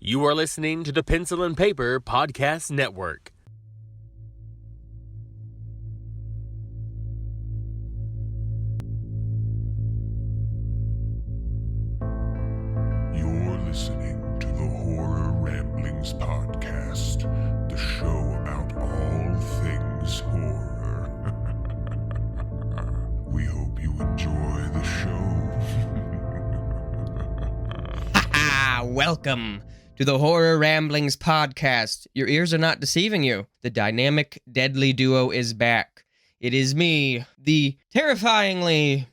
You are listening to the Pencil and Paper Podcast Network. You're listening to the Horror Ramblings Podcast, the show about all things horror. We hope you enjoy the show. Welcome to the Horror Ramblings Podcast. Your ears are not deceiving you. The dynamic, deadly duo is back. It is me, the terrifying,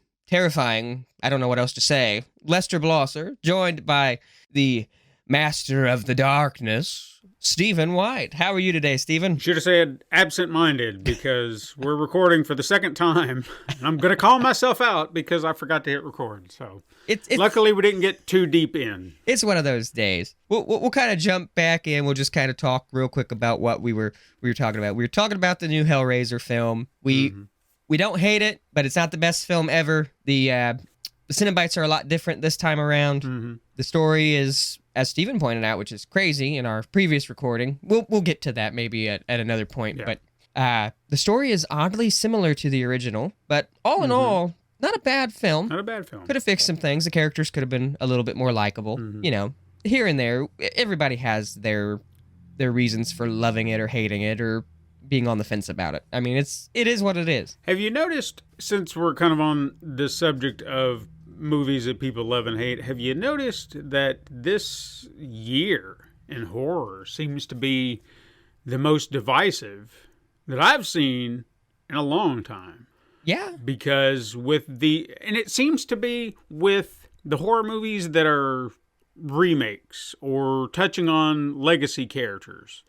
I don't know what else to say, Lester Blosser, joined by the Master of the Darkness, Stephen White. How are you today, Stephen? Should have said absent-minded because we're recording for the second time. And I'm going to call myself out because I forgot to hit record. So luckily we didn't get too deep in. It's one of those days. We'll kind of jump back in. We'll just kind of talk real quick about what we were talking about. We were talking about the new Hellraiser film. We don't hate it, but it's not the best film ever. The Cenobites are a lot different this time around. The story is, as Stephen pointed out, which is crazy in our previous recording. We'll get to that maybe at another point. Yeah. But the story is oddly similar to the original. But all in all, not a bad film. Not a bad film. Could have fixed some things. The characters could have been a little bit more likable. You know, here and there, everybody has their reasons for loving it or hating it or being on the fence about it. I mean, it is what it is. Have you noticed, since we're kind of on the subject of movies that people love and hate, have you noticed that this year in horror seems to be the most divisive that I've seen in a long time? Yeah. Because and it seems to be with the horror movies that are remakes or touching on legacy characters.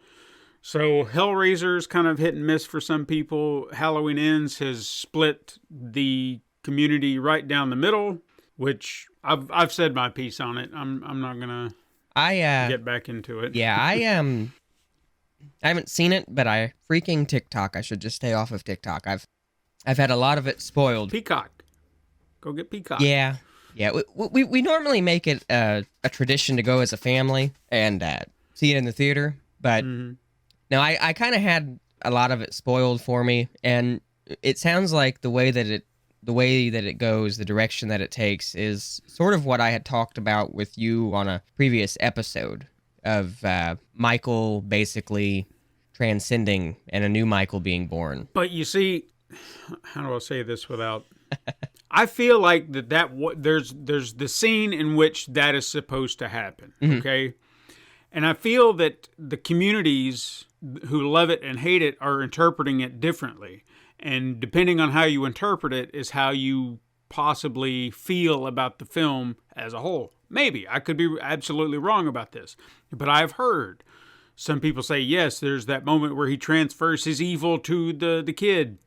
So Hellraiser's kind of hit and miss for some people. Halloween Ends has split the community right down the middle, which I've said my piece on it. I'm not gonna get back into it. Yeah, I haven't seen it, but I freaking TikTok. I should just stay off of TikTok. I've had a lot of it spoiled. Peacock, go get Peacock. Yeah. We normally make it a tradition to go as a family and see it in the theater, but no, I kind of had a lot of it spoiled for me, and it sounds like the way that it goes, the direction that it takes, is sort of what I had talked about with you on a previous episode of Michael basically transcending and a new Michael being born. But you see, how do I say this without? I feel like there's the scene in which that is supposed to happen. Okay, and I feel that the communities who love it and hate it are interpreting it differently. And depending on how you interpret it is how you possibly feel about the film as a whole. Maybe. I could be absolutely wrong about this. But I've heard some people say, yes, there's that moment where he transfers his evil to the kid.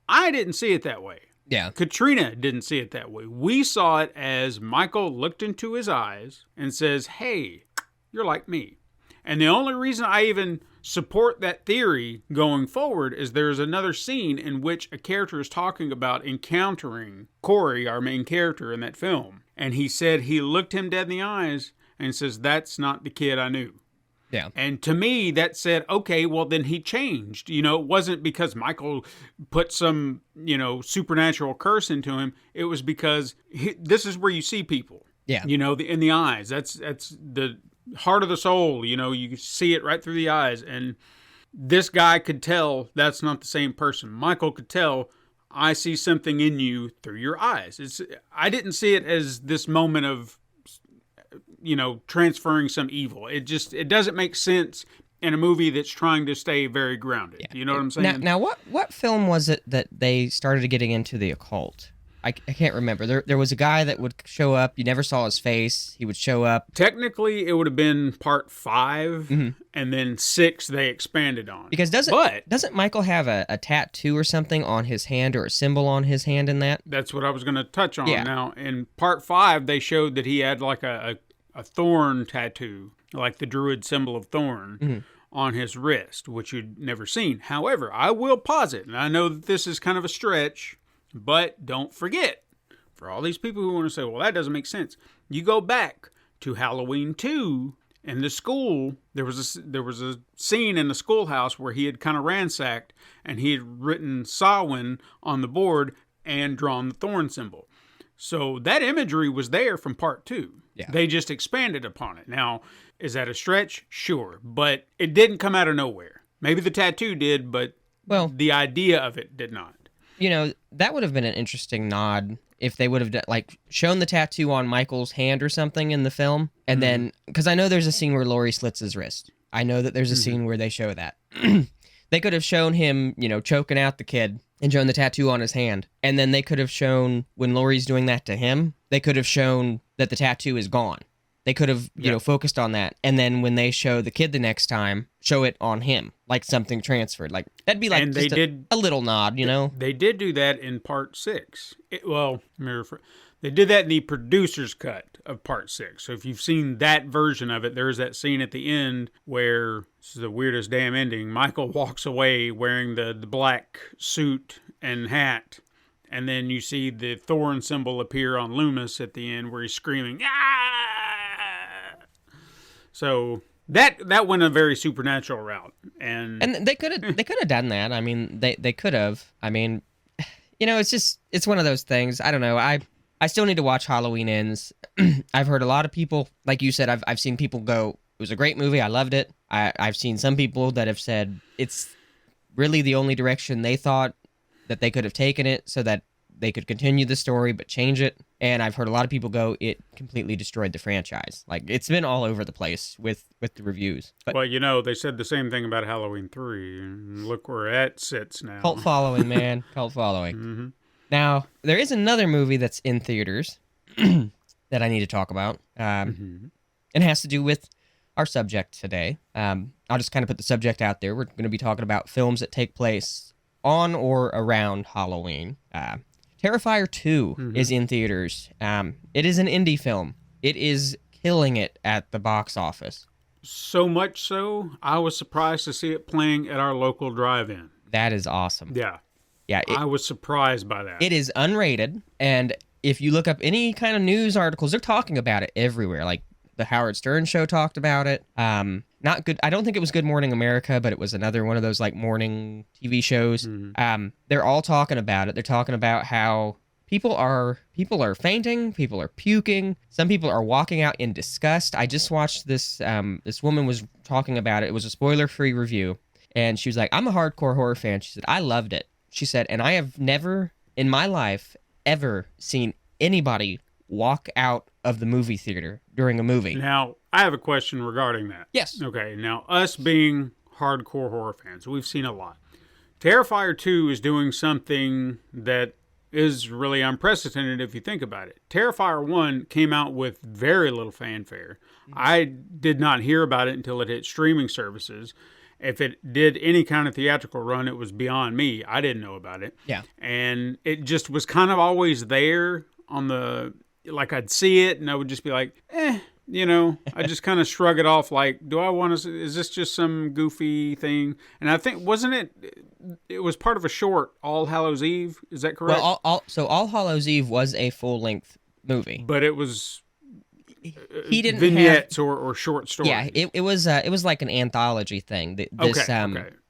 I didn't see it that way. Yeah. Katrina didn't see it that way. We saw it as Michael looked into his eyes and says, hey, you're like me. And the only reason I even support that theory going forward is there's another scene in which a character is talking about encountering Corey, our main character in that film. And he said he looked him dead in the eyes and says, that's not the kid I knew. Yeah. And to me, that said, okay, well, then he changed. You know, it wasn't because Michael put some, supernatural curse into him. It was because this is where you see people. Yeah. In the eyes. That's the heart of the soul. You see it right through the eyes. And this guy could tell that's not the same person. Michael could tell, I see something in you through your eyes. I didn't see it as this moment of, transferring some evil. It doesn't make sense in a movie that's trying to stay very grounded. Yeah. You know what I'm saying? Now what film was it that they started getting into the occult? I can't remember. There was a guy that would show up. You never saw his face. He would show up. Technically, it would have been part 5, and then 6 they expanded on. Because doesn't Michael have a tattoo or something on his hand or a symbol on his hand in that? That's what I was going to touch on. Yeah. Now, in part 5, they showed that he had like a thorn tattoo, like the druid symbol of thorn, on his wrist, which you'd never seen. However, I will posit, and I know that this is kind of a stretch, but don't forget, for all these people who want to say, well, that doesn't make sense, you go back to Halloween 2, in the school, there was a scene in the schoolhouse where he had kind of ransacked, and he had written Samhain on the board and drawn the thorn symbol. So that imagery was there from part 2. Yeah. They just expanded upon it. Now, is that a stretch? Sure. But it didn't come out of nowhere. Maybe the tattoo did, but the idea of it did not. You know, that would have been an interesting nod if they would have like shown the tattoo on Michael's hand or something in the film. And then, because I know there's a scene where Laurie slits his wrist. I know that there's a scene where they show that. They could have shown him, you know, choking out the kid and shown the tattoo on his hand. And then they could have shown, when Laurie's doing that to him, they could have shown that the tattoo is gone. They could have, you know, focused on that. And then when they show the kid the next time, show it on him, like something transferred. Like, that'd be like and just a little nod, you know? They did do that in part 6. They did that in the producer's cut of part 6. So if you've seen that version of it, there's that scene at the end where, this is the weirdest damn ending, Michael walks away wearing the black suit and hat. And then you see the thorn symbol appear on Loomis at the end where he's screaming, "Ah!" So that went a very supernatural route. And they could have done that. I mean, they could have. I mean, you know, it's one of those things. I don't know. I still need to watch Halloween Ends. I've heard a lot of people, like you said, I've seen people go, it was a great movie, I loved it. I've seen some people that have said it's really the only direction they thought that they could have taken it so that they could continue the story but change it. And I've heard a lot of people go, it completely destroyed the franchise. Like, it's been all over the place with the reviews. But, well, you know, they said the same thing about Halloween 3, and look where that sits now. Cult following, man. Cult following. Mm-hmm. Now, there is another movie that's in theaters that I need to talk about. It has to do with our subject today. I'll just kind of put the subject out there. We're going to be talking about films that take place on or around Halloween. Terrifier 2 is in theaters. It is an indie film. It is killing it at the box office. So much so, I was surprised to see it playing at our local drive-in. That is awesome. Yeah. Yeah, I was surprised by that. It is unrated, and if you look up any kind of news articles, they're talking about it everywhere. Like, the Howard Stern show talked about it. Not good. I don't think it was Good Morning America, but it was another one of those like morning TV shows. They're all talking about it. They're talking about how people are fainting, people are puking, some people are walking out in disgust. I just watched this. This woman was talking about it. It was a spoiler-free review, and she was like, "I'm a hardcore horror fan." She said, "I loved it." She said, "And I have never in my life ever seen anybody walk out of the movie theater during a movie." Now, I have a question regarding that. Yes. Okay, now, us being hardcore horror fans, we've seen a lot. Terrifier 2 is doing something that is really unprecedented if you think about it. Terrifier 1 came out with very little fanfare. I did not hear about it until it hit streaming services. If it did any kind of theatrical run, it was beyond me. I didn't know about it. Yeah. And it just was kind of always there on the... Like, I'd see it, and I would just be like, you know, I just kind of shrug it off like, do I want to, is this just some goofy thing? And I think, wasn't it was part of a short, All Hallows Eve, is that correct? Well, All Hallows Eve was a full-length movie. But it was he didn't vignettes or short stories. Yeah, it was like an anthology thing.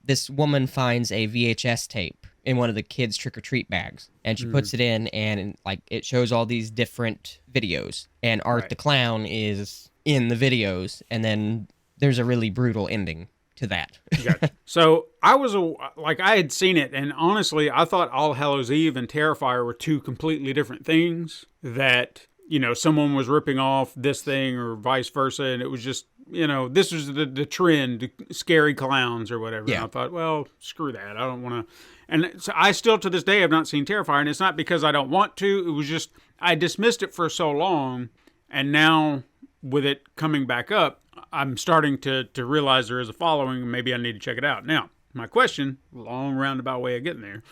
This woman finds a VHS tape in one of the kids' trick-or-treat bags, and she puts it in, and like it shows all these different videos, and Art the Clown is in the videos, and then there's a really brutal ending to that. Gotcha. So I had seen it, and honestly, I thought All Hallows Eve and Terrifier were two completely different things, that, you know, someone was ripping off this thing or vice versa, and it was just, you know, this was the trend, scary clowns or whatever. Yeah. And I thought, well, screw that. I don't want to. And so I still, to this day, have not seen Terrifier, and it's not because I don't want to. It was just, I dismissed it for so long, and now with it coming back up, I'm starting to realize there is a following, and maybe I need to check it out. Now, my question, long roundabout way of getting there,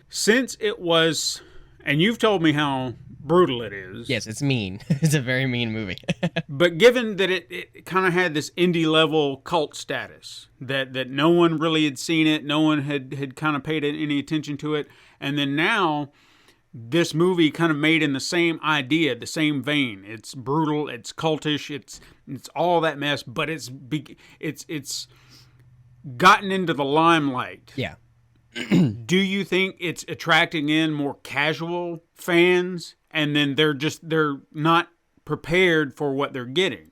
since it was, and you've told me how brutal it is. Yes, it's mean. It's a very mean movie. But given that it kind of had this indie level cult status, that no one really had seen it, no one had kind of paid any attention to it, and then now this movie kind of made in the same idea, the same vein. It's brutal, it's cultish, it's all that mess, but it's gotten into the limelight. Yeah. Do you think it's attracting in more casual fans, and then they're not prepared for what they're getting?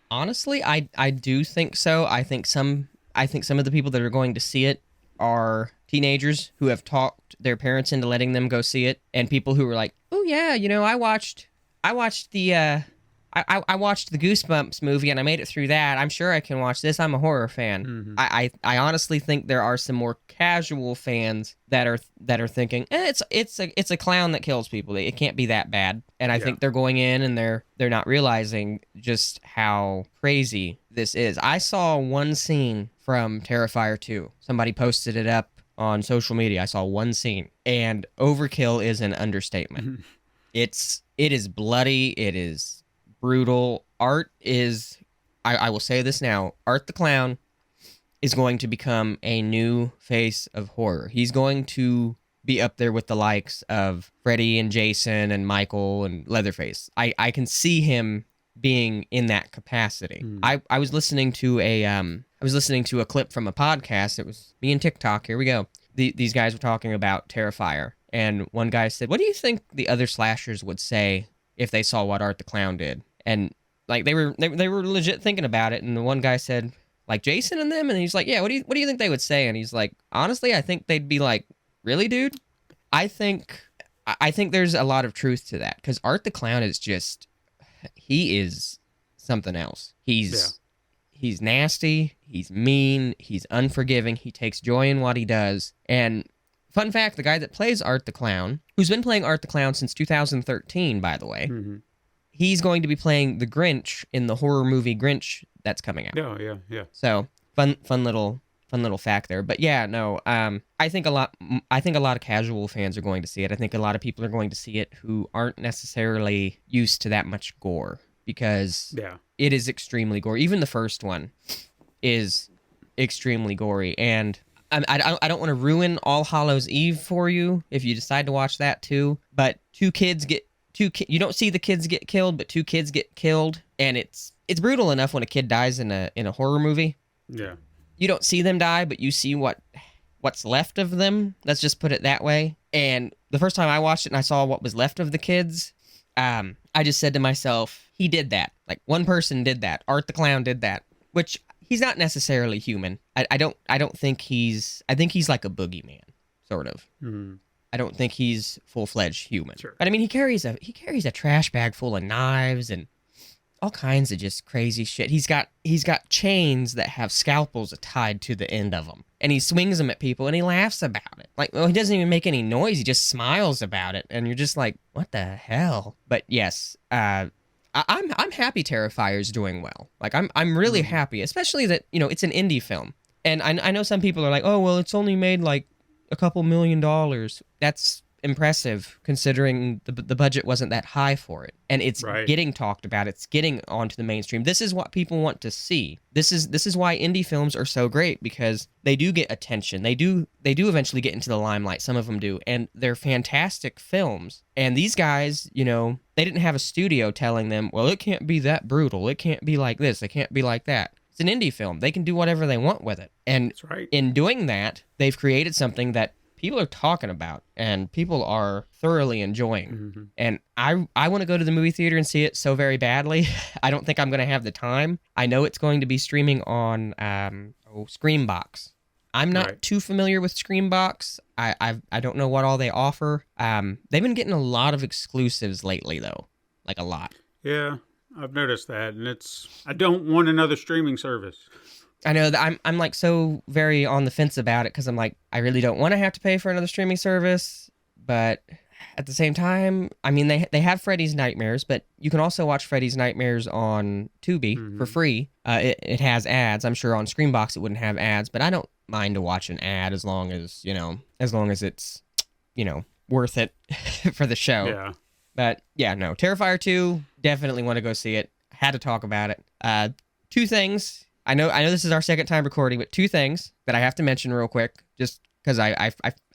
Honestly, I do think so. I think some of the people that are going to see it are teenagers who have talked their parents into letting them go see it, and people who were like, "Oh yeah, I watched the I watched the Goosebumps movie and I made it through that. I'm sure I can watch this. I'm a horror fan." Mm-hmm. I honestly think there are some more casual fans that are thinking, it's a clown that kills people. It can't be that bad. And I think they're going in and they're not realizing just how crazy this is. I saw one scene from Terrifier 2. Somebody posted it up on social media. I saw one scene, and overkill is an understatement. Mm-hmm. It is bloody. It is brutal. Art is, I will say this now, Art the Clown is going to become a new face of horror. He's going to be up there with the likes of Freddy and Jason and Michael and Leatherface. I can see him being in that capacity. I was listening to a clip from a podcast. It was me and TikTok. Here we go. These guys were talking about Terrifier, and one guy said, "What do you think the other slashers would say if they saw what Art the Clown did?" And like they were legit thinking about it. And the one guy said, like, Jason and them, and he's like, "Yeah, what do you think they would say?" And he's like, "Honestly, I think they'd be like, really, dude?" I think there's a lot of truth to that, because Art the Clown is just, he is something else. He's nasty, he's mean, he's unforgiving, he takes joy in what he does. And fun fact, the guy that plays Art the Clown, who's been playing Art the Clown since 2013, by the way, he's going to be playing the Grinch in the horror movie Grinch that's coming out. Oh, yeah. So fun little fact there. But yeah, no, I think a lot of casual fans are going to see it. I think a lot of people are going to see it who aren't necessarily used to that much gore, because it is extremely gory. Even the first one is extremely gory, and I don't want to ruin All Hallows Eve for you if you decide to watch that too. But you don't see the kids get killed, but 2 kids get killed, and it's brutal enough when a kid dies in a horror movie. Yeah. You don't see them die, but you see what's left of them. Let's just put it that way. And the first time I watched it and I saw what was left of the kids, I just said to myself, he did that. Like, one person did that. Art the Clown did that, which he's not necessarily human. I don't think I think he's like a boogeyman, sort of. Mm-hmm. I don't think he's full-fledged human. Sure. But I mean, he carries a trash bag full of knives and all kinds of just crazy shit. He's got chains that have scalpels tied to the end of them, and he swings them at people and he laughs about it. Like, well, he doesn't even make any noise. He just smiles about it, and you're just like, what the hell? But yes, I'm happy Terrifier's doing well. Like, I'm really happy, especially that, it's an indie film. And I know some people are like, oh, well, it's only made like a couple $1 million. That's impressive, considering the budget wasn't that high for it, and it's getting talked about. It's getting onto the mainstream. This is what people want to see. This is why indie films are so great, because they do get attention. They do eventually get into the limelight. Some of them do, and they're fantastic films. And these guys, they didn't have a studio telling them, well, it can't be that brutal. It can't be like this. It can't be like that. It's an indie film. They can do whatever they want with it. And in doing that, they've created something that people are talking about and people are thoroughly enjoying. Mm-hmm. And I want to go to the movie theater and see it so very badly. I don't think I'm going to have the time. I know it's going to be streaming on Screambox. I'm not too familiar with Screambox. I don't know what all they offer. They've been getting a lot of exclusives lately, though. Like, a lot. Yeah, I've noticed that. And I don't want another streaming service. I know that I'm like so very on the fence about it, because I'm like, I really don't want to have to pay for another streaming service, but at the same time, I mean, they have Freddy's Nightmares, but you can also watch Freddy's Nightmares on Tubi for free. It has ads. I'm sure on Screambox it wouldn't have ads, but I don't mind to watch an ad as long as it's, worth it for the show. Yeah. But yeah, no, Terrifier 2, definitely want to go see it. Had to talk about it. 2 things. I know this is our second time recording, but 2 things that I have to mention real quick, just because I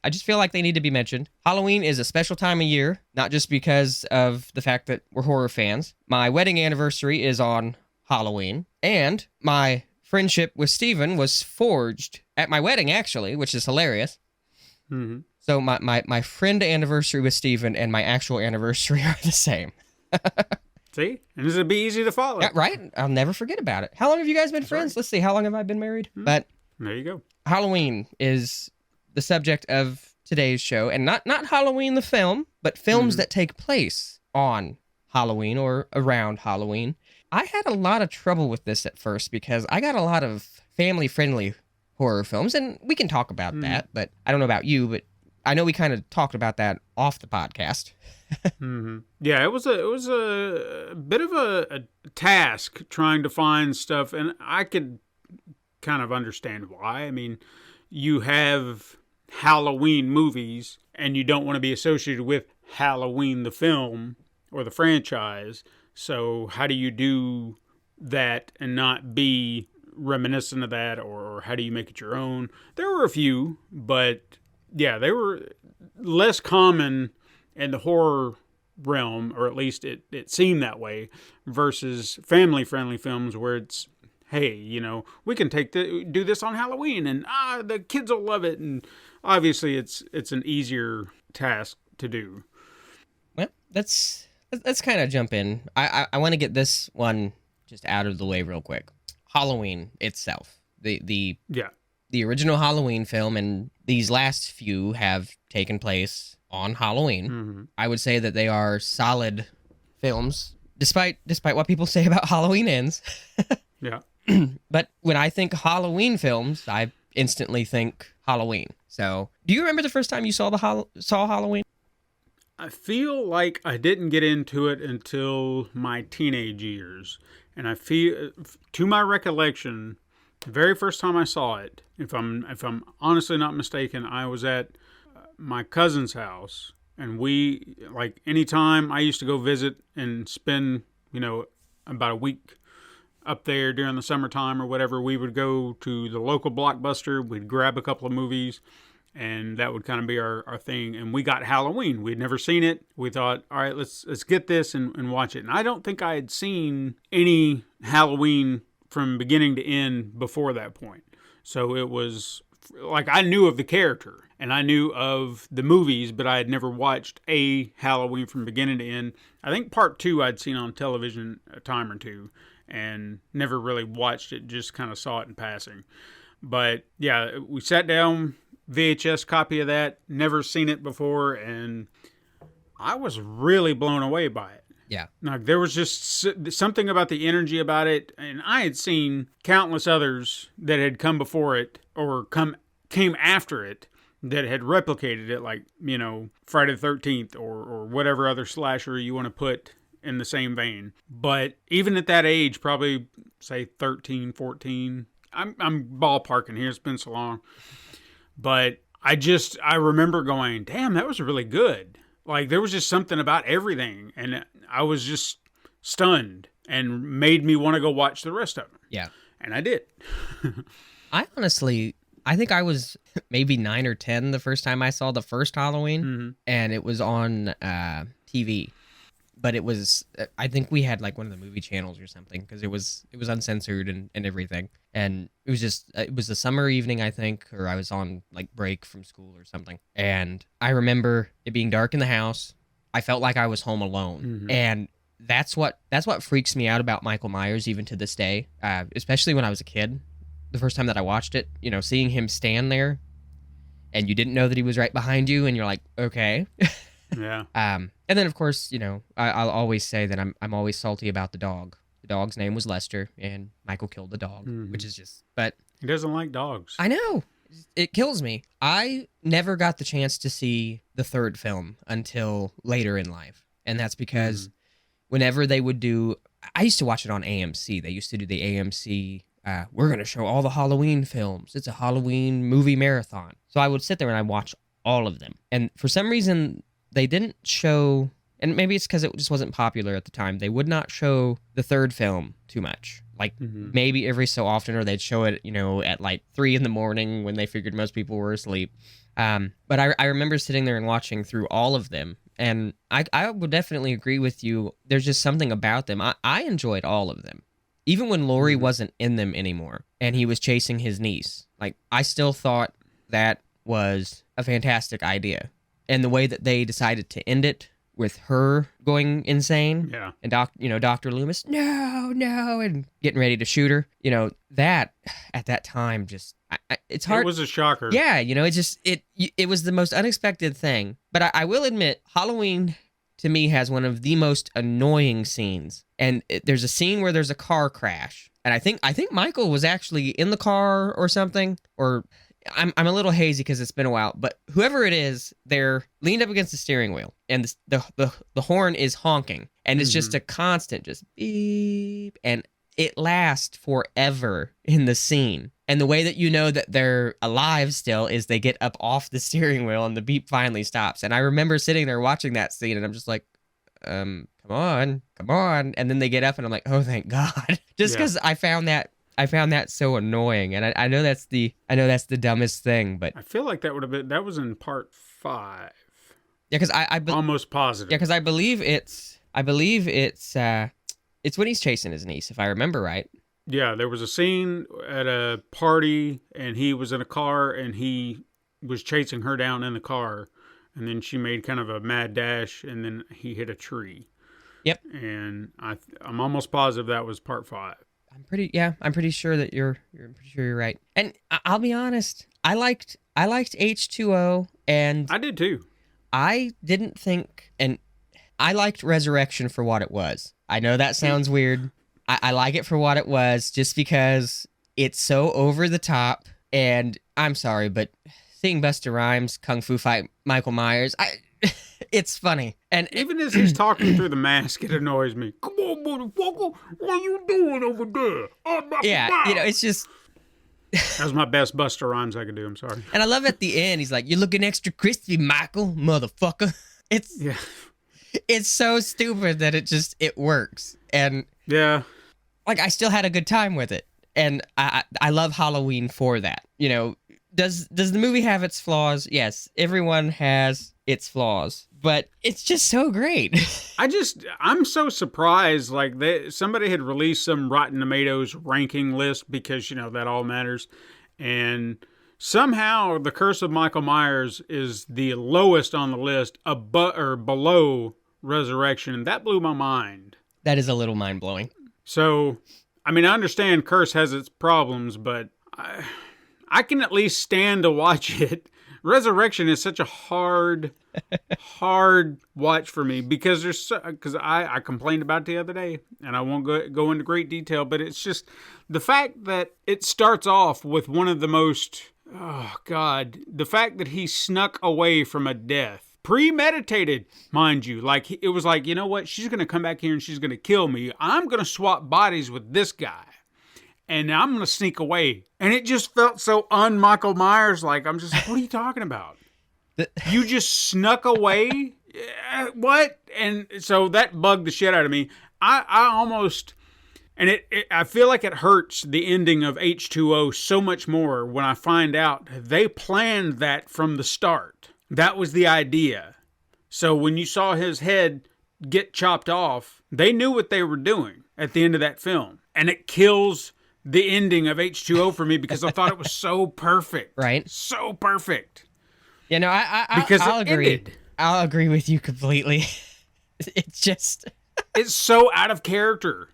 just feel like they need to be mentioned. Halloween is a special time of year, not just because of the fact that we're horror fans. My wedding anniversary is on Halloween, and my friendship with Steven was forged at my wedding, actually, which is hilarious. Mm-hmm. So my friend anniversary with Steven and my actual anniversary are the same. See? And this would be easy to follow. Yeah, right? I'll never forget about it. How long have you guys been friends? Let's see. How long have I been married? But there you go. Halloween is the subject of today's show, and not Halloween the film, but films that take place on Halloween or around Halloween. I had a lot of trouble with this at first because I got a lot of family-friendly horror films, and we can talk about that, but I don't know about you, but I know we kind of talked about that off the podcast. Yeah, it was a bit of a task trying to find stuff, and I could kind of understand why. I mean, you have Halloween movies, and you don't want to be associated with Halloween the film or the franchise. So how do you do that and not be reminiscent of that, or how do you make it your own? There were a few, but yeah, they were less common in the horror realm, or at least it seemed that way, versus family-friendly films where it's, hey, you know, we can do this on Halloween, and the kids will love it, and obviously it's an easier task to do. Well, let's kind of jump in. I want to get this one just out of the way real quick. Halloween itself, the original Halloween film, and these last few have taken place on Halloween. I would say that they are solid films, despite what people say about Halloween Ends. Yeah. But when I think Halloween films, I instantly think Halloween. So, do you remember the first time you saw Halloween? I feel like I didn't get into it until my teenage years, and I feel, to my recollection, the very first time I saw it, if I'm honestly not mistaken, I was at my cousin's house, and we, like, anytime I used to go visit and spend, about a week up there during the summertime or whatever, we would go to the local Blockbuster, we'd grab a couple of movies, and that would kind of be our thing. And we got Halloween. We'd never seen it. We thought, all right, let's get this and watch it. And I don't think I had seen any Halloween from beginning to end before that point. So it was like, I knew of the character and I knew of the movies, but I had never watched a Halloween from beginning to end. I think part 2 I'd seen on television a time or two and never really watched it, just kind of saw it in passing. But yeah, we sat down, VHS copy of that, never seen it before, and I was really blown away by it. Yeah. Like, there was just something about the energy about it, and I had seen countless others that had come before it or came after it that had replicated it, like, Friday the 13th or whatever other slasher you want to put in the same vein. But even at that age, probably say 13, 14, I'm ballparking here, it's been so long. But I remember going, damn, that was really good. Like, there was just something about everything, and I was just stunned and made me want to go watch the rest of them. Yeah. And I did. I think I was maybe 9 or 10 the first time I saw the first Halloween, and it was on TV. But it was, I think we had like one of the movie channels or something, because it was uncensored and everything. And it was a summer evening, I think, or I was on like break from school or something. And I remember it being dark in the house. I felt like I was home alone. And that's what freaks me out about Michael Myers even to this day, especially when I was a kid. The first time that I watched it, seeing him stand there and you didn't know that he was right behind you, and you're like, okay. Yeah. And then, of course, I'll always say that I'm always salty about the dog. The dog's name was Lester, and Michael killed the dog, which is just, but... He doesn't like dogs. I know. It kills me. I never got the chance to see the third film until later in life. And that's because whenever they would do... I used to watch it on AMC. They used to do the AMC... we're going to show all the Halloween films. It's a Halloween movie marathon. So I would sit there and I'd watch all of them. And for some reason... they didn't show, and maybe it's because it just wasn't popular at the time, they would not show the third film too much. like maybe every so often, or they'd show it, at like 3 a.m. when they figured most people were asleep. But I remember sitting there and watching through all of them, and I would definitely agree with you. There's just something about them. I enjoyed all of them. Even when Laurie wasn't in them anymore and he was chasing his niece, like, I still thought that was a fantastic idea. And the way that they decided to end it with her going insane, and Dr. Loomis, no, and getting ready to shoot her, that at that time just it's hard. It was a shocker. Yeah, it was the most unexpected thing. But I will admit, Halloween to me has one of the most annoying scenes. And there's a scene where there's a car crash, and I think Michael was actually in the car or something, or I'm a little hazy because it's been a while, but whoever it is, they're leaned up against the steering wheel, and the horn is honking, and it's just a constant, just beep, and it lasts forever in the scene. And the way that you know that they're alive still is they get up off the steering wheel and the beep finally stops. And I remember sitting there watching that scene, and I'm just like, come on. And then they get up, and I'm like, oh, thank God. Just because I found that so annoying. And I know that's the dumbest thing, but I feel like that was in part 5. Yeah, because almost positive. Yeah, because I believe it's when he's chasing his niece, if I remember right. Yeah, there was a scene at a party, and he was in a car, and he was chasing her down in the car, and then she made kind of a mad dash, and then he hit a tree. Yep. And I'm almost positive that was part 5. I'm pretty sure that you're right. And I'll be honest, I liked H2O, and I did too. I didn't think, and I liked Resurrection for what it was. I know that sounds weird. I like it for what it was, just because it's so over the top. And I'm sorry, but seeing Busta Rhymes kung fu fight Michael Myers, it's funny. And even as he's talking through the mask, it annoys me. Come on, motherfucker, what are you doing over there? It's just. That was my best Busta Rhymes I could do. I'm sorry. And I love at the end, he's like, "You're looking extra crispy, Michael, motherfucker." It's so stupid that it works. And yeah, like, I still had a good time with it, and I love Halloween for that. Does the movie have its flaws? Yes, everyone has its flaws, but it's just so great. I'm so surprised. Like, somebody had released some Rotten Tomatoes ranking list, because that all matters, and somehow The Curse of Michael Myers is the lowest on the list, below Resurrection, and that blew my mind. That is a little mind blowing. So, I mean, I understand Curse has its problems, but I can at least stand to watch it. Resurrection is such a hard watch for me, because I complained about it the other day, and I won't go into great detail, but it's just the fact that it starts off with one of the most, the fact that he snuck away from a death. Premeditated, mind you. Like, it was like, you know what? She's going to come back here and she's going to kill me. I'm going to swap bodies with this guy, and I'm going to sneak away. And it just felt so un-Michael Myers. Like, I'm just like, what are you talking about? You just snuck away? What? And so that bugged the shit out of me. I almost... And I feel like it hurts the ending of H2O so much more when I find out they planned that from the start. That was the idea. So when you saw his head get chopped off, they knew what they were doing at the end of that film. And it kills the ending of H2O for me, because I thought it was so perfect. Right. So perfect. I'll agree. Ended. I'll agree with you completely. It's just... It's so out of character.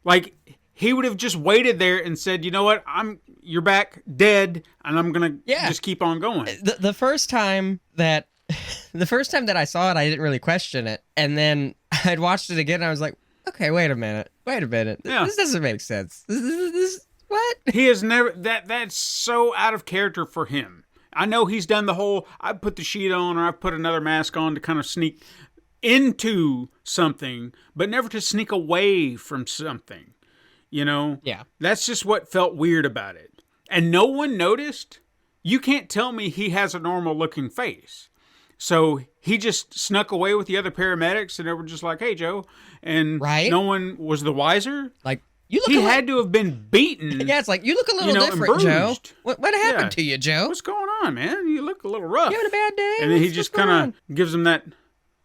Like, he would have just waited there and said, you know what, you're back dead, and I'm gonna just keep on going. The first time that I saw it, I didn't really question it, and then I'd watched it again, and I was like, okay, wait a minute, Yeah. This doesn't make sense. This what? He has never that's so out of character for him. I know he's done the whole, I put the sheet on, or I put another mask on to kind of sneak into something, but never to sneak away from something. Yeah. That's just what felt weird about it. And no one noticed. You can't tell me he has a normal looking face. So he just snuck away with the other paramedics, and they were just like, "Hey, Joe," and right? No one was the wiser. Like, You look He a had to have been beaten. Yeah, it's like, you look a little you know, different, and Joe. bruised. What happened Yeah. to you, Joe? What's going on, man? You look a little rough. You having a bad day? And then he What's just going kind on? of gives him that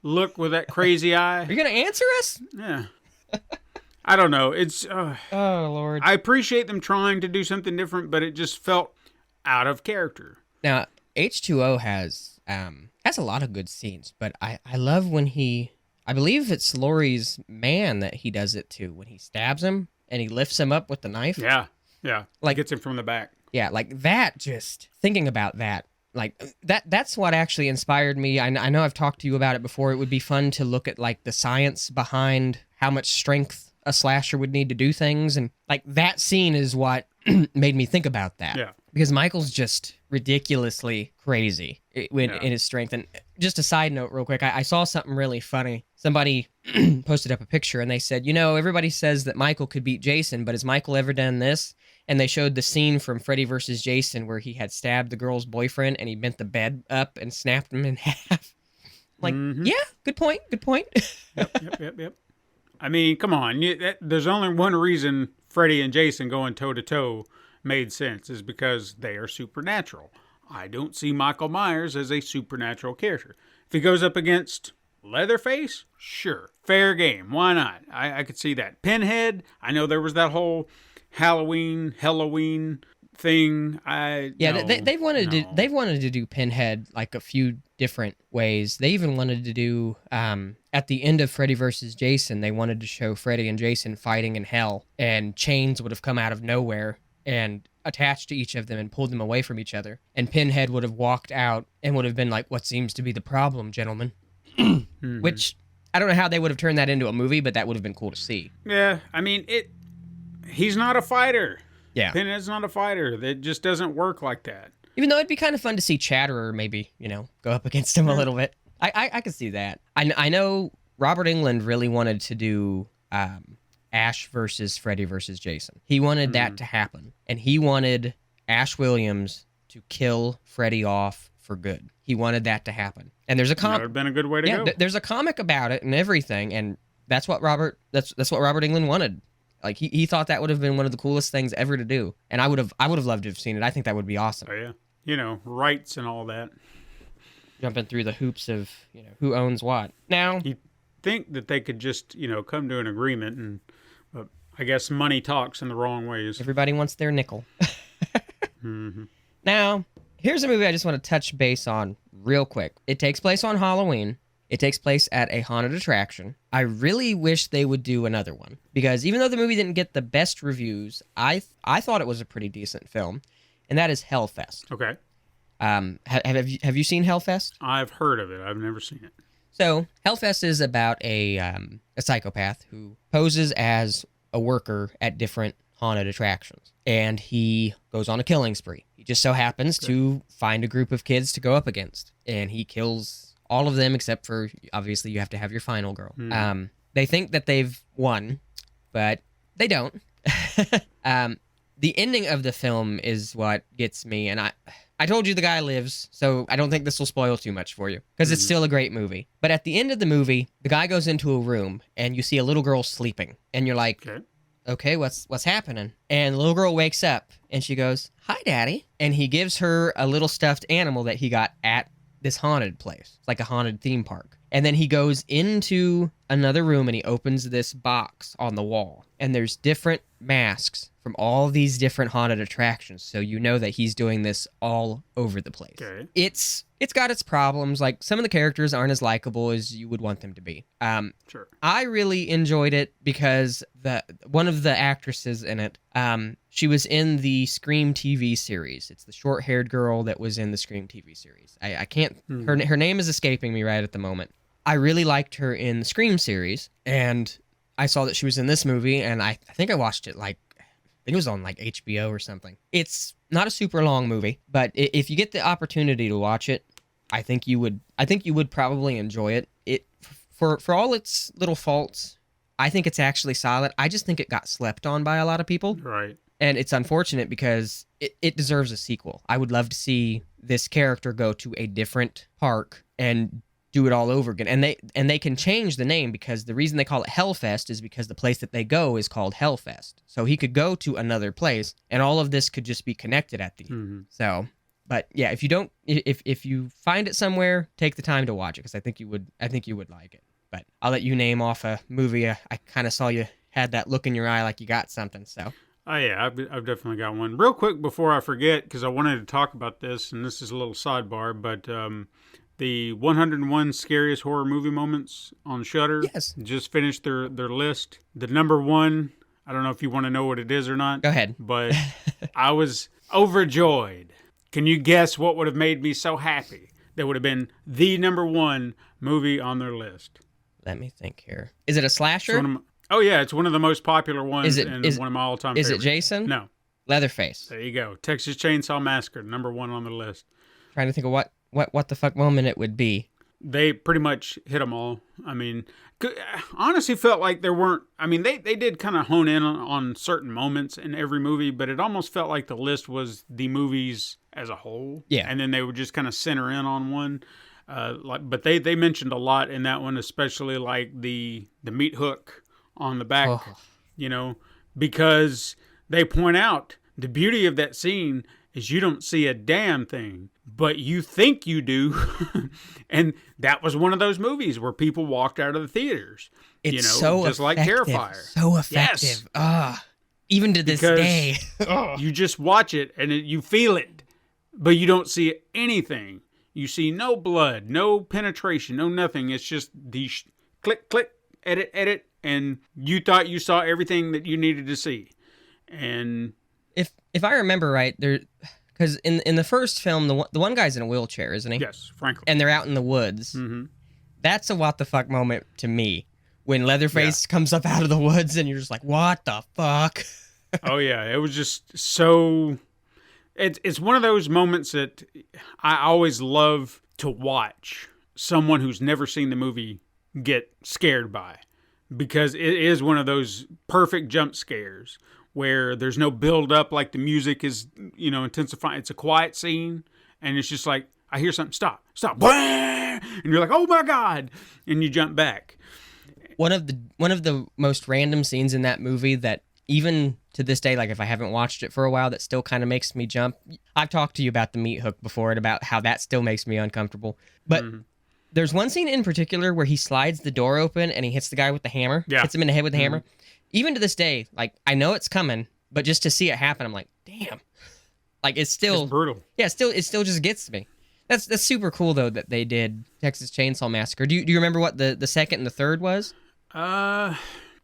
look with that crazy eye. Are you going to answer us? Yeah. I don't know. It's. Oh, Lord. I appreciate them trying to do something different, but it just felt out of character. Now, H2O has a lot of good scenes, but I love when I believe it's Laurie's man that he does it to, when he stabs him and he lifts him up with the knife. Yeah. Like- Gets him from the back. Yeah, like that, just thinking about that, like that's what actually inspired me. I know I've talked to you about it before. It would be fun to look at like the science behind how much strength a slasher would need to do things, and like that scene is what made me think about that. Yeah. Because Michael's just ridiculously crazy in his strength. And just a side note real quick, I saw something really funny. Somebody posted up a picture and they said, everybody says that Michael could beat Jason, but has Michael ever done this? And they showed the scene from Freddy vs. Jason where he had stabbed the girl's boyfriend and he bent the bed up and snapped him in half. Like, yeah, good point. Yep. I mean, come on. There's only one reason Freddy and Jason going toe-to-toe made sense, is because they are supernatural. I don't see Michael Myers as a supernatural character. If he goes up against Leatherface, sure. Fair game. Why not? I could see that. Pinhead, I know there was that whole Halloween thing. They've wanted to do Pinhead like a few different ways. They even wanted to do at the end of Freddy vs. Jason, they wanted to show Freddy and Jason fighting in hell, and chains would have come out of nowhere and attached to each of them and pulled them away from each other, and Pinhead would have walked out and would have been like, "What seems to be the problem, gentlemen?" Which I don't know how they would have turned that into a movie, but that would have been cool to see. Yeah, I mean, he's not a fighter. Yeah. Pinhead's not a fighter. It just doesn't work like that. Even though it'd be kind of fun to see Chatterer maybe, go up against him a little bit. I could see that. I know Robert Englund really wanted to do Ash versus Freddy versus Jason. He wanted that to happen. And he wanted Ash Williams to kill Freddy off for good. He wanted that to happen. And there's a That would have been a good way to go. There's a comic about it and everything, and that's what Robert Englund wanted. Like he thought that would have been one of the coolest things ever to do. And I would have loved to have seen it. I think that would be awesome. Oh yeah. Rights and all that. Jumping through the hoops of, who owns what. Now, You think that they could just, come to an agreement, and I guess money talks in the wrong ways. everybody wants their nickel. Now, here's a movie I just want to touch base on real quick. It takes place on Halloween. It takes place at a haunted attraction. I really wish they would do another one, because even though the movie didn't get the best reviews, I thought it was a pretty decent film, and that is Hellfest. Okay. Have you seen Hellfest? I've heard of it. I've never seen it. So Hellfest is about a psychopath who poses as a worker at different haunted attractions, and he goes on a killing spree. He just so happens to find a group of kids to go up against, and he kills all of them except for, obviously, you have to have your final girl. They think that they've won, but they don't. The ending of the film is what gets me, and I told you the guy lives, so I don't think this will spoil too much for you, because it's still a great movie. But at the end of the movie, the guy goes into a room, and you see a little girl sleeping, and you're like, okay, what's happening? And the little girl wakes up, and she goes, "Hi, Daddy." And he gives her a little stuffed animal that he got at this haunted place. It's like a haunted theme park. And then he goes into another room, and he opens this box on the wall, and there's different masks from all these different haunted attractions, so you know that he's doing this all over the place. Okay. It's got its problems. Like, some of the characters aren't as likable as you would want them to be. Sure. I really enjoyed it because one of the actresses in it, she was in the Scream TV series. It's the short-haired girl that was in the Scream TV series. I can't. Her name is escaping me right at the moment. I really liked her in the Scream series, and I saw that she was in this movie, and I think I watched it I think it was on like HBO or something. It's not a super long movie, but if you get the opportunity to watch it, I think you would probably enjoy it. It for all its little faults, I think it's actually solid. I just think it got slept on by a lot of people. Right. And it's unfortunate because it deserves a sequel. I would love to see this character go to a different park and do it all over again. And they can change the name, because the reason they call it Hellfest is because the place that they go is called Hellfest. So he could go to another place, and all of this could just be connected at the end. So, but yeah, if you find it somewhere, take the time to watch it, because I think you would like it. But I'll let you name off a movie. I kind of saw you had that look in your eye like you got something. So. Oh, yeah, I've definitely got one. Real quick before I forget, because I wanted to talk about this, and this is a little sidebar, but the 101 Scariest Horror Movie Moments on Shudder just finished their list. The number one, I don't know if you want to know what it is or not. Go ahead. But I was overjoyed. Can you guess what would have made me so happy? That would have been the number one movie on their list. Let me think here. Is it a slasher? Oh, yeah, it's one of the most popular ones and one of my all-time favorites. Is it Jason? No. Leatherface. There you go. Texas Chainsaw Massacre, number one on the list. Trying to think of what the fuck moment it would be. They pretty much hit them all. I mean, honestly felt like there weren't... I mean, they did kind of hone in on certain moments in every movie, but it almost felt like the list was the movies as a whole. Yeah. And then they would just kind of center in on one. But they mentioned a lot in that one, especially like the meat hook on the back, because they point out the beauty of that scene is you don't see a damn thing, but you think you do. And that was one of those movies where people walked out of the theaters. It's so just effective. Like Terrifier. So effective. Yes. Even to this day. You just watch it and you feel it, but you don't see anything. You see no blood, no penetration, no nothing. It's just the click, click, edit, and you thought you saw everything that you needed to see. And if I remember right, because in the first film, the one guy's in a wheelchair, isn't he? Yes, Franklin. And they're out in the woods. Mm-hmm. That's a what the fuck moment to me, when Leatherface comes up out of the woods and you're just like, what the fuck? Oh yeah, it was just so. It's one of those moments that I always love to watch someone who's never seen the movie get scared by, because it is one of those perfect jump scares where there's no build up, like the music is, intensifying. It's a quiet scene and it's just like, I hear something, stop, and you're like, oh my God, and you jump back. One of the most random scenes in that movie that even to this day, like if I haven't watched it for a while, that still kind of makes me jump. I've talked to you about the meat hook before and about how that still makes me uncomfortable. But there's one scene in particular where he slides the door open and he hits the guy with the hammer. Yeah. Hits him in the head with the hammer. Even to this day, like, I know it's coming, but just to see it happen, I'm like, damn. Like, it's brutal. Yeah, it still just gets me. That's super cool, though, that they did Texas Chainsaw Massacre. Do you remember what the second and the third was? Not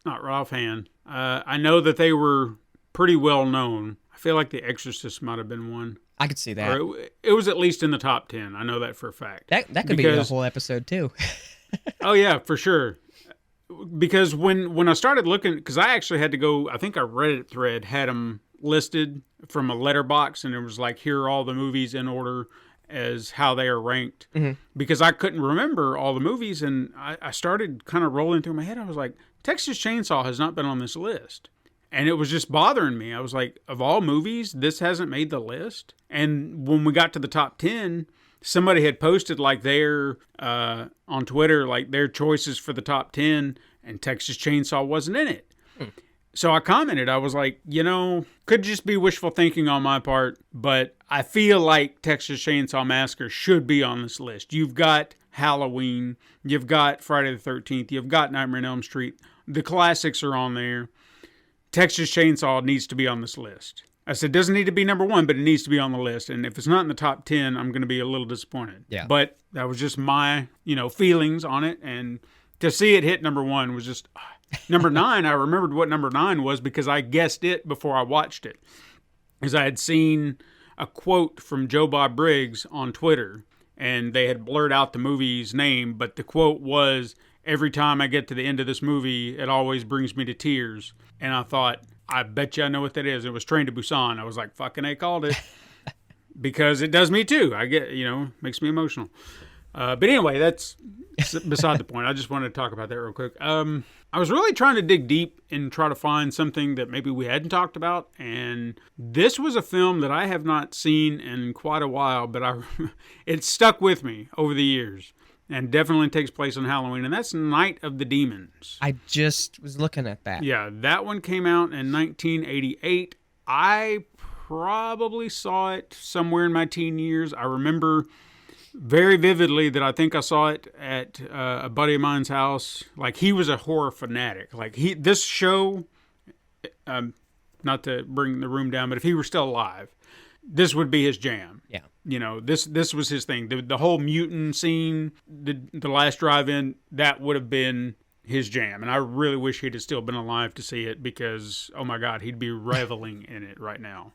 right offhand. I know that they were pretty well known. I feel like The Exorcist might have been one. I could see that. Or it was at least in the top 10. I know that for a fact. That could be a whole episode, too. Oh, yeah, for sure. Because when I started looking, because I actually had to go, I think our Reddit thread had them listed from a letterbox, and it was like, here are all the movies in order as how they are ranked. Because I couldn't remember all the movies, and I started kind of rolling through my head. I was like, Texas Chainsaw has not been on this list. And it was just bothering me. I was like, of all movies, this hasn't made the list. And when we got to the top 10, somebody had posted like their, on Twitter, like their choices for the top 10, and Texas Chainsaw wasn't in it. So I commented, I was like, could just be wishful thinking on my part, but I feel like Texas Chainsaw Massacre should be on this list. You've got Halloween, you've got Friday the 13th, you've got Nightmare on Elm Street. The classics are on there. Texas Chainsaw needs to be on this list. I said, it doesn't need to be number one, but it needs to be on the list. And if it's not in the top 10, I'm going to be a little disappointed. Yeah. But that was just my, feelings on it. And to see it hit number one was just... Number 9, I remembered what number 9 was because I guessed it before I watched it. Because I had seen a quote from Joe Bob Briggs on Twitter, and they had blurred out the movie's name, but the quote was, every time I get to the end of this movie, it always brings me to tears. And I thought, I bet you I know what that is. It was Train to Busan. I was like, fucking A, called it. Because it does me too. I get, makes me emotional. But anyway, that's beside the point. I just wanted to talk about that real quick. I was really trying to dig deep and try to find something that maybe we hadn't talked about. And this was a film that I have not seen in quite a while, but it stuck with me over the years. and definitely takes place on Halloween, and that's Night of the Demons. I just was looking at that. Yeah, that one came out in 1988. I probably saw it somewhere in my teen years. I remember very vividly that I think I saw it at a buddy of mine's house. Like, he was a horror fanatic. Like, this show, not to bring the room down, but if he were still alive, this would be his jam. Yeah. You know, this was his thing. The whole mutant scene, the last drive-in, that would have been his jam. And I really wish he'd have still been alive to see it because, oh my God, he'd be reveling in it right now.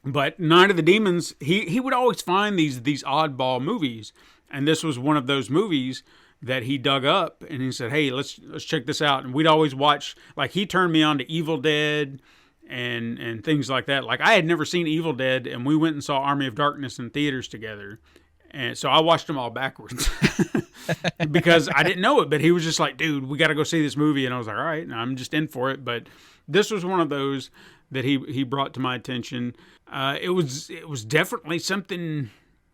But Night of the Demons, he would always find these oddball movies. And this was one of those movies that he dug up and he said, hey, let's check this out. And we'd always watch, like, he turned me on to Evil Dead and things like that. Like, I had never seen Evil Dead, and we went and saw Army of Darkness in theaters together. And so I watched them all backwards because I didn't know it, but he was just like, dude, we got to go see this movie. And I was like, all right, I'm just in for it. But this was one of those that he brought to my attention. It was definitely something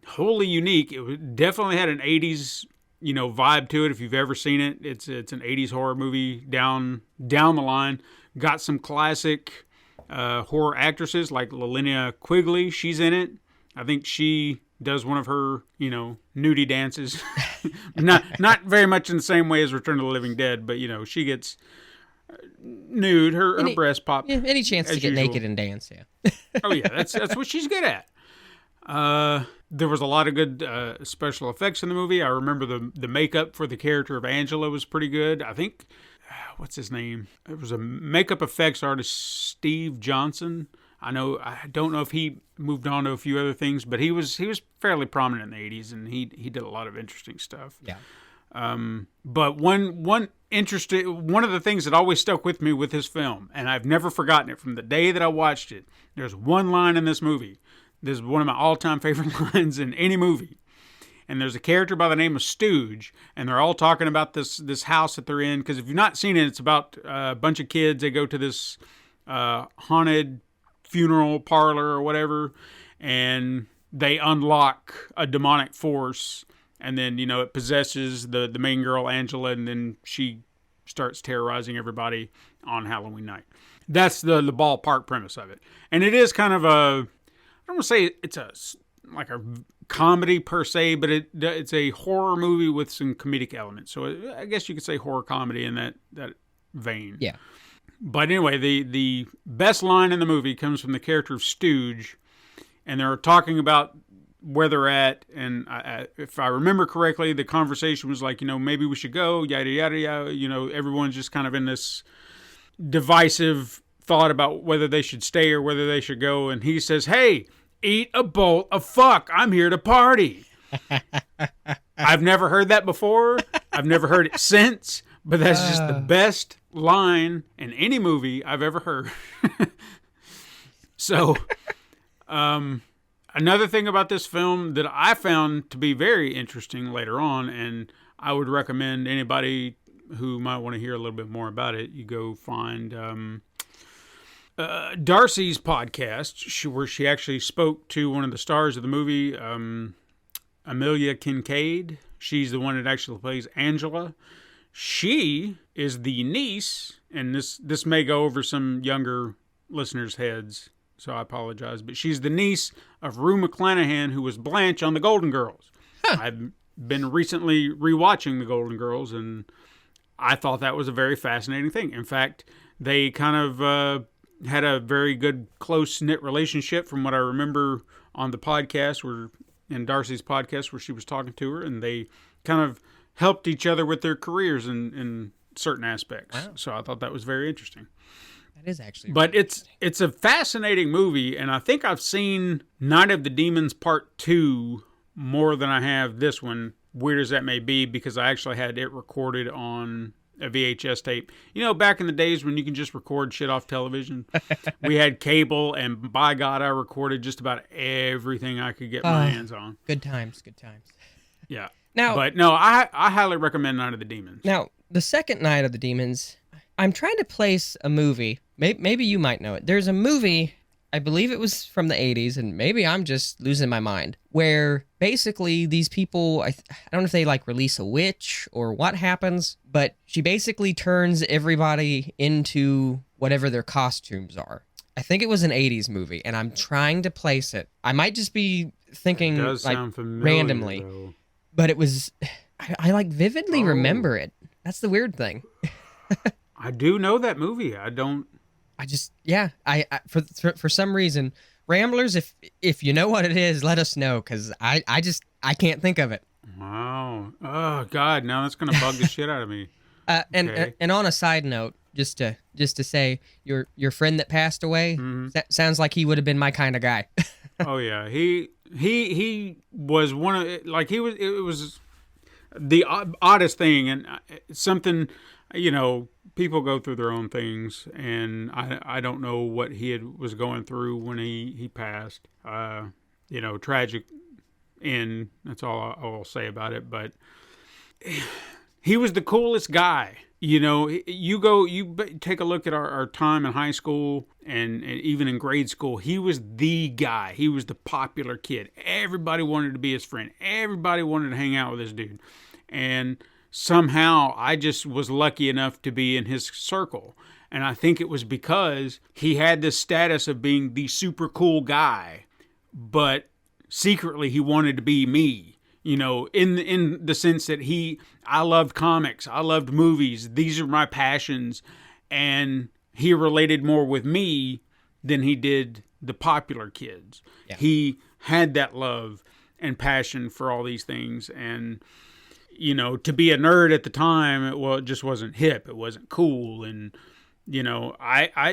wholly unique. Definitely had an 80s, vibe to it. If you've ever seen it, it's an 80s horror movie down the line. Got some classic horror actresses like Linnea Quigley. She's in it. I think she does one of her, nudie dances. not very much in the same way as Return of the Living Dead, but she gets nude. Her breast pop. Yeah, any chance to get usual. naked and dance, yeah. Oh yeah, that's what she's good at. There was a lot of good special effects in the movie. I remember the makeup for the character of Angela was pretty good. I think, what's his name? It was a makeup effects artist, Steve Johnson. I don't know if he moved on to a few other things, but he was fairly prominent in the 80s, and he did a lot of interesting stuff. Yeah. But one of the things that always stuck with me with his film, and I've never forgotten it from the day that I watched it. There's one line in this movie. This is one of my all-time favorite lines in any movie. And there's a character by the name of Stooge, and they're all talking about this house that they're in. Because if you've not seen it, it's about a bunch of kids. They go to this haunted funeral parlor or whatever, and they unlock a demonic force, and then it possesses the main girl, Angela, and then she starts terrorizing everybody on Halloween night. That's the ballpark premise of it, and it is kind of I don't want to say it's like a comedy per se, but it's a horror movie with some comedic elements. So I guess you could say horror comedy in that vein. Yeah. But anyway, the best line in the movie comes from the character of Stooge, and they're talking about where they're at. And if I remember correctly, the conversation was like, maybe we should go, yada, yada, yada. Everyone's just kind of in this divisive thought about whether they should stay or whether they should go. And he says, hey, eat a bowl of fuck. I'm here to party. I've never heard that before. I've never heard it since. But that's just the best line in any movie I've ever heard. So, another thing about this film that I found to be very interesting later on, and I would recommend anybody who might want to hear a little bit more about it, you go find Darcy's podcast, where she actually spoke to one of the stars of the movie, Amelia Kincaid. She's the one that actually plays Angela. She is the niece, and this may go over some younger listeners' heads, so I apologize, but she's the niece of Rue McClanahan, who was Blanche on The Golden Girls. Huh. I've been recently rewatching The Golden Girls, and I thought that was a very fascinating thing. In fact, they kind of had a very good, close-knit relationship from what I remember on the podcast, in Darcy's podcast, where she was talking to her, and they kind of helped each other with their careers in certain aspects. Wow. So I thought that was very interesting. That is actually. But it's a fascinating movie, and I think I've seen Night of the Demons Part 2 more than I have this one, weird as that may be, because I actually had it recorded on a VHS tape. Back in the days when you can just record shit off television, we had cable, and by God, I recorded just about everything I could get my hands on. Good times. Yeah. Now, but no, I highly recommend Night of the Demons. Now, the second Night of the Demons, I'm trying to place a movie. Maybe you might know it. There's a movie I believe it was from the 80s, and maybe I'm just losing my mind, where basically these people, I don't know if they like release a witch or what happens, but she basically turns everybody into whatever their costumes are. I think it was an 80s movie, and I'm trying to place it. I might just be thinking It does like sound familiar, randomly, though. but it was, I like vividly remember it. That's the weird thing. I do know that movie. I don't. I just, yeah, I for some reason, Ramblers, if you know what it is, let us know, because I can't think of it. Wow. Oh God. Now that's gonna bug the shit out of me. Okay. And on a side note, just to say, your friend that passed away, that sounds like he would have been my kind of guy. Oh yeah. He was one of, like, he was. It was the oddest thing, and something, you know, people go through their own things, and I don't know what was going through when he passed. You know, tragic end. That's all I'll say about it. But he was the coolest guy. You know, you take a look at our time in high school and even in grade school. He was the guy. He was the popular kid. Everybody wanted to be his friend. Everybody wanted to hang out with this dude. And somehow I just was lucky enough to be in his circle. And I think it was because he had this status of being the super cool guy, but secretly he wanted to be me. You know, in the sense that I loved comics, I loved movies. These are my passions, and he related more with me than he did the popular kids. Yeah. He had that love and passion for all these things, and you know, to be a nerd at the time, it just wasn't hip. It wasn't cool, and you know,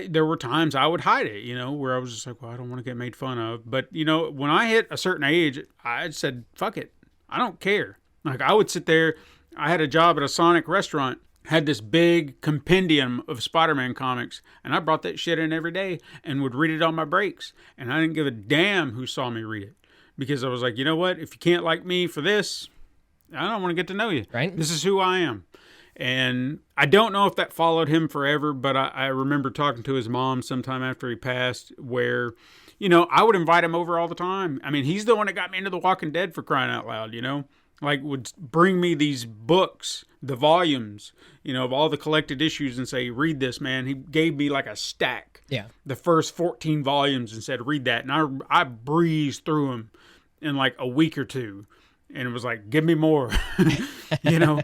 there were times I would hide it, you know, where I was just like, well, I don't want to get made fun of. But you know, when I hit a certain age, I said, fuck it. I don't care. Like, I would sit there. I had a job at a Sonic restaurant, had this big compendium of Spider-Man comics, and I brought that shit in every day and would read it on my breaks. And I didn't give a damn who saw me read it, because I was like, you know what? If you can't like me for this, I don't want to get to know you. Right. This is who I am. And I don't know if that followed him forever, but I remember talking to his mom sometime after he passed, where, you know, I would invite him over all the time. I mean, he's the one that got me into The Walking Dead, for crying out loud, you know? Like, would bring me these books, the volumes, you know, of all the collected issues, and say, read this, man. He gave me like a stack. Yeah. The first 14 volumes, and said, read that. And I breezed through them in like a week or two. And it was like, give me more, you know?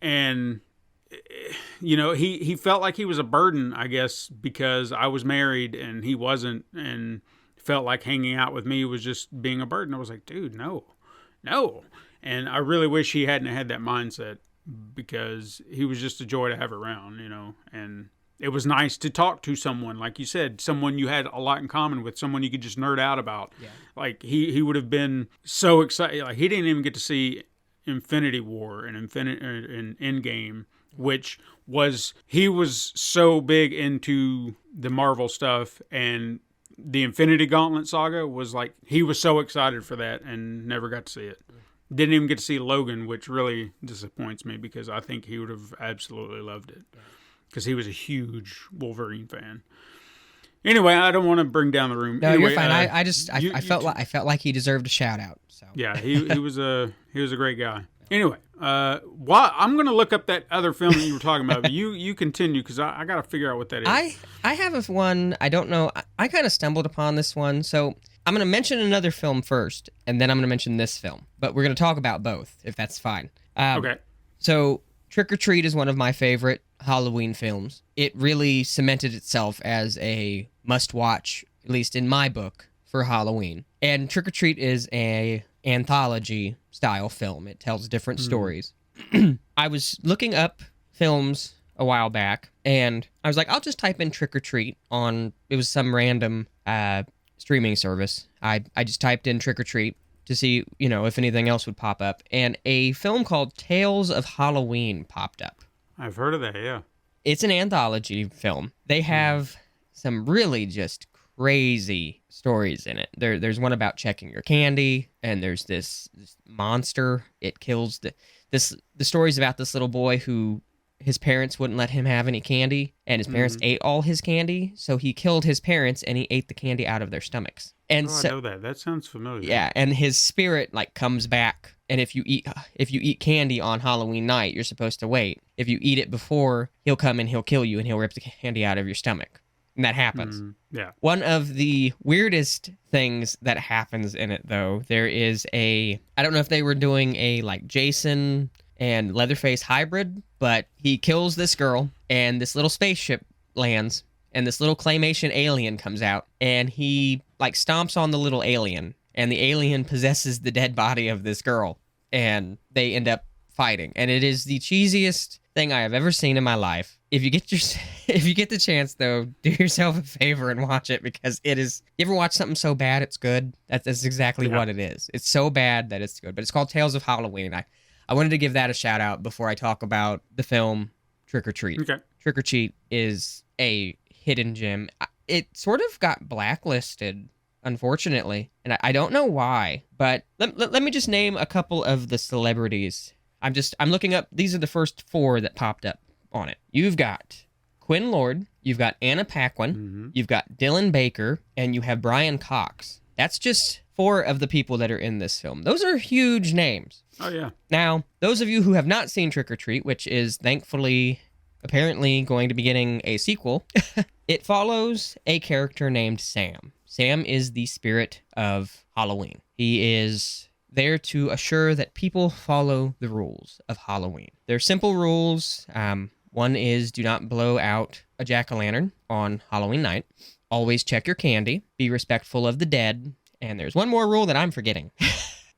And, you know, he felt like he was a burden, I guess, because I was married and he wasn't, and felt like hanging out with me was just being a burden. I was like, dude, no. And I really wish he hadn't had that mindset, because he was just a joy to have around, you know. And it was nice to talk to someone, like you said, someone you had a lot in common with, someone you could just nerd out about. Yeah. Like, he would have been so excited. Like, he didn't even get to see Infinity War and Endgame, which he was so big into the Marvel stuff, and the Infinity Gauntlet saga was like, he was so excited for that and never got to see it. Didn't even get to see Logan, which really disappoints me, because I think he would have absolutely loved it, because he was a huge Wolverine fan. Anyway, I don't want to bring down the room. No, anyway, you're fine. I felt like he deserved a shout out. So yeah, he was a great guy. Anyway, I'm going to look up that other film that you were talking about. But you continue, because I got to figure out what that is. I have one. I don't know. I kind of stumbled upon this one, so I'm going to mention another film first, and then I'm going to mention this film. But we're going to talk about both, if that's fine. Okay. So Trick or Treat is one of my favorite Halloween films. It really cemented itself as a must-watch, at least in my book, for Halloween. And Trick or Treat is a anthology style film. It tells different stories. I was looking up films a while back, and I was like, I'll just type in Trick or Treat on, it was some random streaming service. I just typed in Trick or Treat to see, you know, if anything else would pop up, and a film called Tales of Halloween popped up. I've heard of that, yeah. It's an anthology film. They have some really just crazy stories in it. There's one about checking your candy, and there's this monster. It kills the story's about this little boy who his parents wouldn't let him have any candy, and his parents ate all his candy, so he killed his parents and he ate the candy out of their stomachs. And I know that. That sounds familiar. yeah, and his spirit like comes back. And if you eat candy on Halloween night, you're supposed to wait. If you eat it before, he'll come and he'll kill you and he'll rip the candy out of your stomach. And that happens. Yeah. One of the weirdest things that happens in it, though, there is I don't know if they were doing a like Jason and Leatherface hybrid, but he kills this girl and this little spaceship lands and this little claymation alien comes out and he like stomps on the little alien and the alien possesses the dead body of this girl and they end up fighting. And it is the cheesiest thing I have ever seen in my life. If you get the chance, though, do yourself a favor and watch it because it is. You ever watch something so bad it's good? That's exactly what it is. It's so bad that it's good. But it's called Tales of Halloween. I wanted to give that a shout out before I talk about the film Trick or Treat. Okay. Trick or Treat is a hidden gem. It sort of got blacklisted, unfortunately, and I don't know why. But let me just name a couple of the celebrities. I'm looking up. These are the first 4 that popped up on it. You've got Quinn Lord, you've got Anna Paquin, you've got Dylan Baker, and you have Brian Cox. That's just 4 of the people that are in this film. Those are huge names. Oh, yeah. Now, those of you who have not seen Trick or Treat, which is thankfully apparently going to be getting a sequel, it follows a character named Sam. Sam is the spirit of Halloween. He is there to assure that people follow the rules of Halloween. They're simple rules. One is do not blow out a jack-o'-lantern on Halloween night. Always check your candy. Be respectful of the dead. And there's one more rule that I'm forgetting.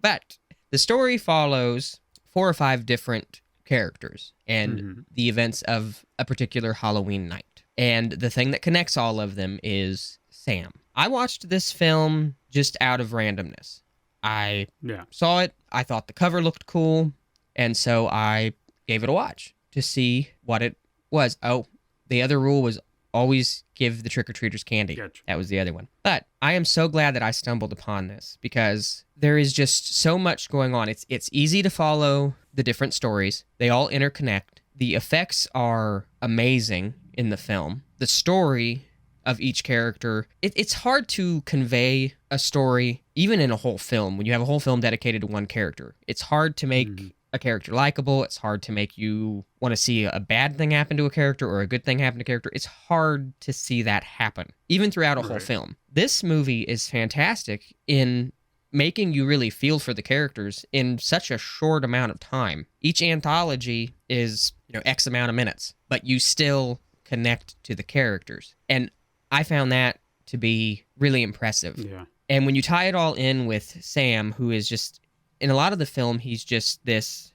But the story follows 4 or 5 different characters and the events of a particular Halloween night. And the thing that connects all of them is Sam. I watched this film just out of randomness. I saw it. I thought the cover looked cool. And so I gave it a watch to see what it was. Oh, the other rule was always give the trick-or-treaters candy. Gotcha. That was the other one. But I am so glad that I stumbled upon this because there is just so much going on. It's easy to follow the different stories. They all interconnect. The effects are amazing in the film. The story of each character, it's hard to convey a story, even in a whole film, when you have a whole film dedicated to one character. It's hard to make a character likable. It's hard to make you want to see a bad thing happen to a character or a good thing happen to a character. It's hard to see that happen, even throughout a whole film. This movie is fantastic in making you really feel for the characters in such a short amount of time. Each anthology is, X amount of minutes, but you still connect to the characters. And I found that to be really impressive. Yeah. And when you tie it all in with Sam, who is just, in a lot of the film, he's just this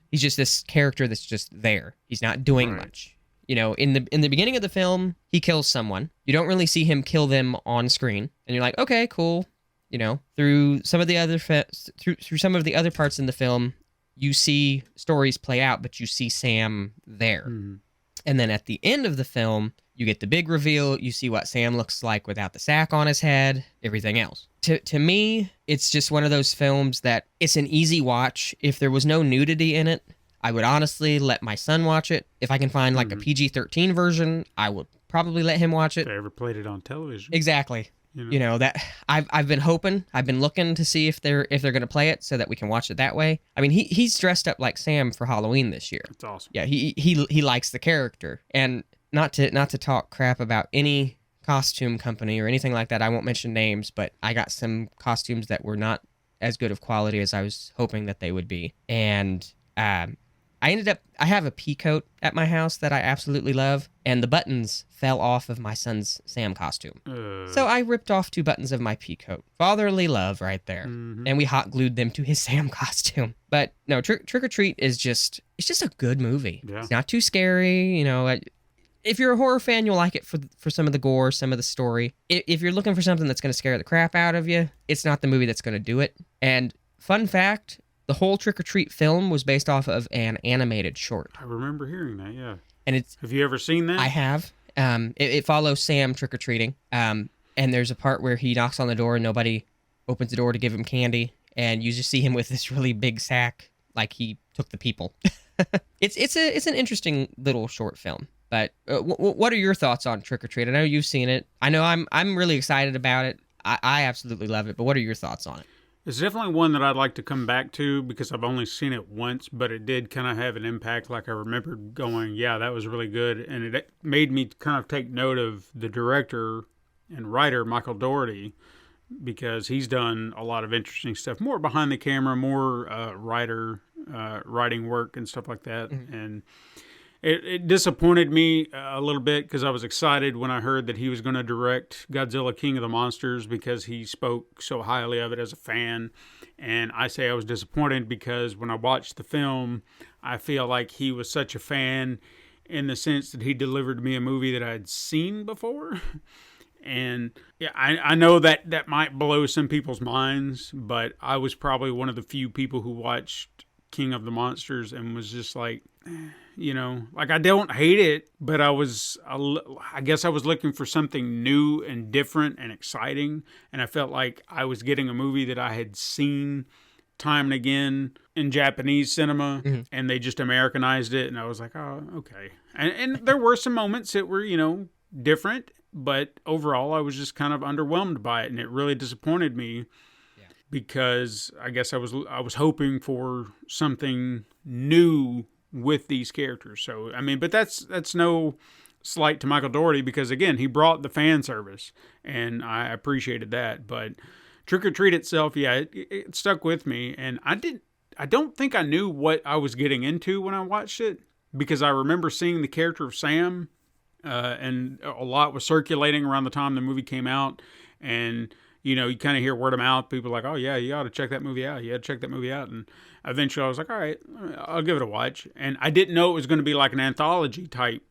character that's just there. He's not doing much. In the beginning of the film, he kills someone. You don't really see him kill them on screen, and you're like, okay, cool. Through some of the other through some of the other parts in the film, you see stories play out, but you see Sam there. And then at the end of the film, you get the big reveal. You see what Sam looks like without the sack on his head, everything else. To me, it's just one of those films that it's an easy watch. If there was no nudity in it, I would honestly let my son watch it. If I can find like a PG-13 version, I would probably let him watch it. If they ever played it on television. Exactly. That I've been hoping, I've been looking to see if they're going to play it so that we can watch it that way. I mean, he's dressed up like Sam for Halloween this year. That's awesome. Yeah, he likes the character. And not to talk crap about any costume company or anything like that. I won't mention names, but I got some costumes that were not as good of quality as I was hoping that they would be. And I have a pea coat at my house that I absolutely love, and the buttons fell off of my son's Sam costume. So I ripped off 2 buttons of my pea coat. Fatherly love right there. And we hot glued them to his Sam costume. But no, Trick or Treat is just a good movie. Yeah. It's not too scary, If you're a horror fan, you'll like it for some of the gore, some of the story. If you're looking for something that's going to scare the crap out of you, it's not the movie that's going to do it. And fun fact, the whole Trick or Treat film was based off of an animated short. I remember hearing that, yeah. And have you ever seen that? I have. It follows Sam trick-or-treating. And there's a part where he knocks on the door and nobody opens the door to give him candy. And you just see him with this really big sack, like he took the people. It's an interesting little short film. But what are your thoughts on Trick or Treat? I know you've seen it. I know I'm really excited about it. I absolutely love it. But what are your thoughts on it? It's definitely one that I'd like to come back to because I've only seen it once, but it did kind of have an impact. Like I remembered going, yeah, that was really good. And it made me kind of take note of the director and writer, Michael Dougherty, because he's done a lot of interesting stuff, more behind the camera, more writing work and stuff like that. Mm-hmm. And it disappointed me a little bit because I was excited when I heard that he was going to direct Godzilla King of the Monsters because he spoke so highly of it as a fan. And I say I was disappointed because when I watched the film, I feel like he was such a fan in the sense that he delivered me a movie that I'd seen before. And yeah, I know that might blow some people's minds, but I was probably one of the few people who watched King of the Monsters and was just like, like I don't hate it, but I guess I was looking for something new and different and exciting. And I felt like I was getting a movie that I had seen time and again in Japanese cinema, mm-hmm. and they just Americanized it. And I was like, oh, okay. And there were some moments that were, different, but overall I was just kind of underwhelmed by it. And it really disappointed me. Because I guess I was hoping for something new with these characters. So I mean, but that's no slight to Michael Dougherty because again, he brought the fan service, and I appreciated that. But Trick or Treat itself, yeah, it stuck with me, and I don't think I knew what I was getting into when I watched it because I remember seeing the character of Sam, and a lot was circulating around the time the movie came out, and you kind of hear word of mouth. People are like, oh, yeah, you ought to check that movie out. You ought to check that movie out. And eventually I was like, all right, I'll give it a watch. And I didn't know it was going to be like an anthology type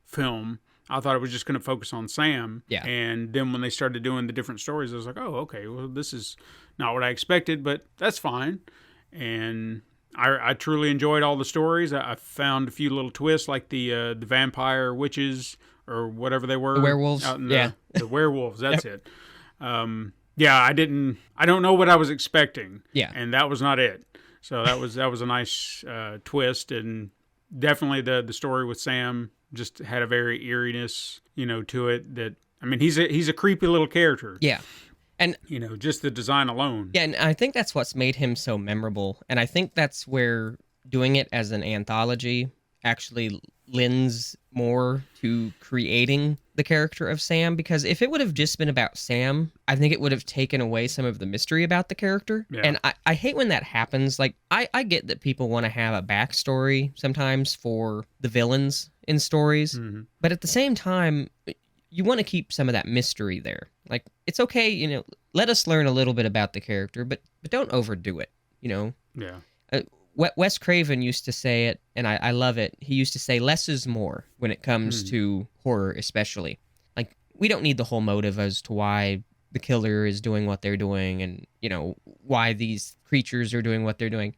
film. I thought it was just going to focus on Sam. Yeah. And then when they started doing the different stories, I was like, oh, okay, well, this is not what I expected, but that's fine. And I truly enjoyed all the stories. I found a few little twists like the vampire witches or whatever they were. The werewolves. The werewolves, that's it. I don't know what I was expecting. Yeah. And that was not it. So that was a nice twist, and definitely the story with Sam just had a very eeriness, to it that, I mean, he's a creepy little character. Yeah. And just the design alone. Yeah, and I think that's what's made him so memorable. And I think that's where doing it as an anthology actually lends more to creating the character of Sam, because if it would have just been about Sam, I think it would have taken away some of the mystery about the character. Yeah. And I hate when that happens. Like, I get that people want to have a backstory sometimes for the villains in stories, mm-hmm. but at the same time, you want to keep some of that mystery there. Like, it's okay, let us learn a little bit about the character, but don't overdo it, Yeah. Wes Craven used to say it, and I love it. He used to say less is more when it comes to horror, especially. Like, we don't need the whole motive as to why the killer is doing what they're doing and, why these creatures are doing what they're doing.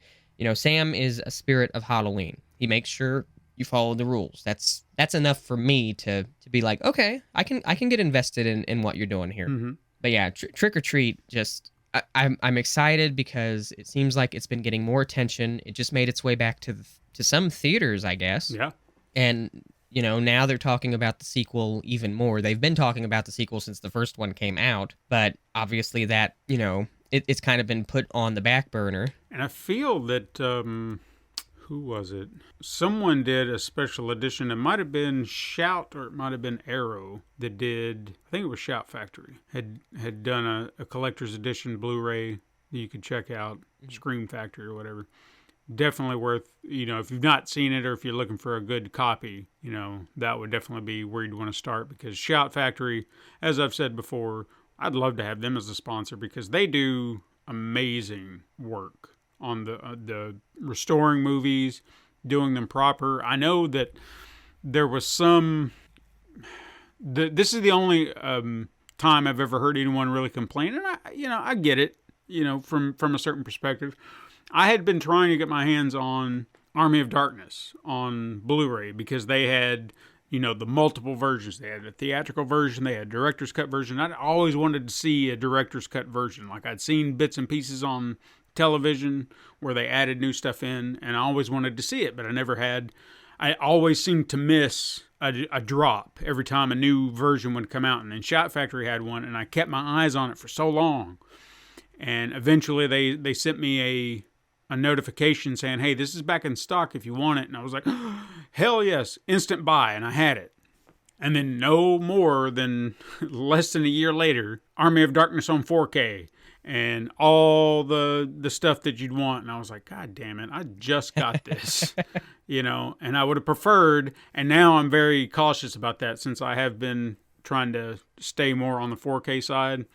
Sam is a spirit of Halloween. He makes sure you follow the rules. That's enough for me to be like, okay, I can get invested in what you're doing here. Mm-hmm. But yeah, Trick or Treat just... I'm excited because it seems like it's been getting more attention. It just made its way back to some theaters, I guess. Yeah. And, now they're talking about the sequel even more. They've been talking about the sequel since the first one came out, but obviously that, it's kind of been put on the back burner. And I feel that, who was it? Someone did a special edition. It might have been Shout or it might have been Arrow that did, I think it was Shout Factory, had done a collector's edition Blu-ray that you could check out, Scream Factory or whatever. Definitely worth, if you've not seen it or if you're looking for a good copy, that would definitely be where you'd want to start, because Shout Factory, as I've said before, I'd love to have them as a sponsor because they do amazing work on the restoring movies, doing them proper. I know that there was this is the only time I've ever heard anyone really complain, and I get it, from a certain perspective. I had been trying to get my hands on Army of Darkness on Blu-ray because they had, the multiple versions. They had a theatrical version, they had a director's cut version. I'd always wanted to see a director's cut version. Like, I'd seen bits and pieces on television where they added new stuff in, and I always wanted to see it, but I never had. I always seemed to miss a drop every time a new version would come out, and then Shout Factory had one, and I kept my eyes on it for so long, and eventually they sent me a notification saying, hey, this is back in stock if you want it, and I was like, hell yes, instant buy, and I had it. And then no more than less than a year later, Army of Darkness on 4K and all the stuff that you'd want. And I was like, God damn it, I just got this, and I would have preferred. And now I'm very cautious about that since I have been trying to stay more on the 4K side.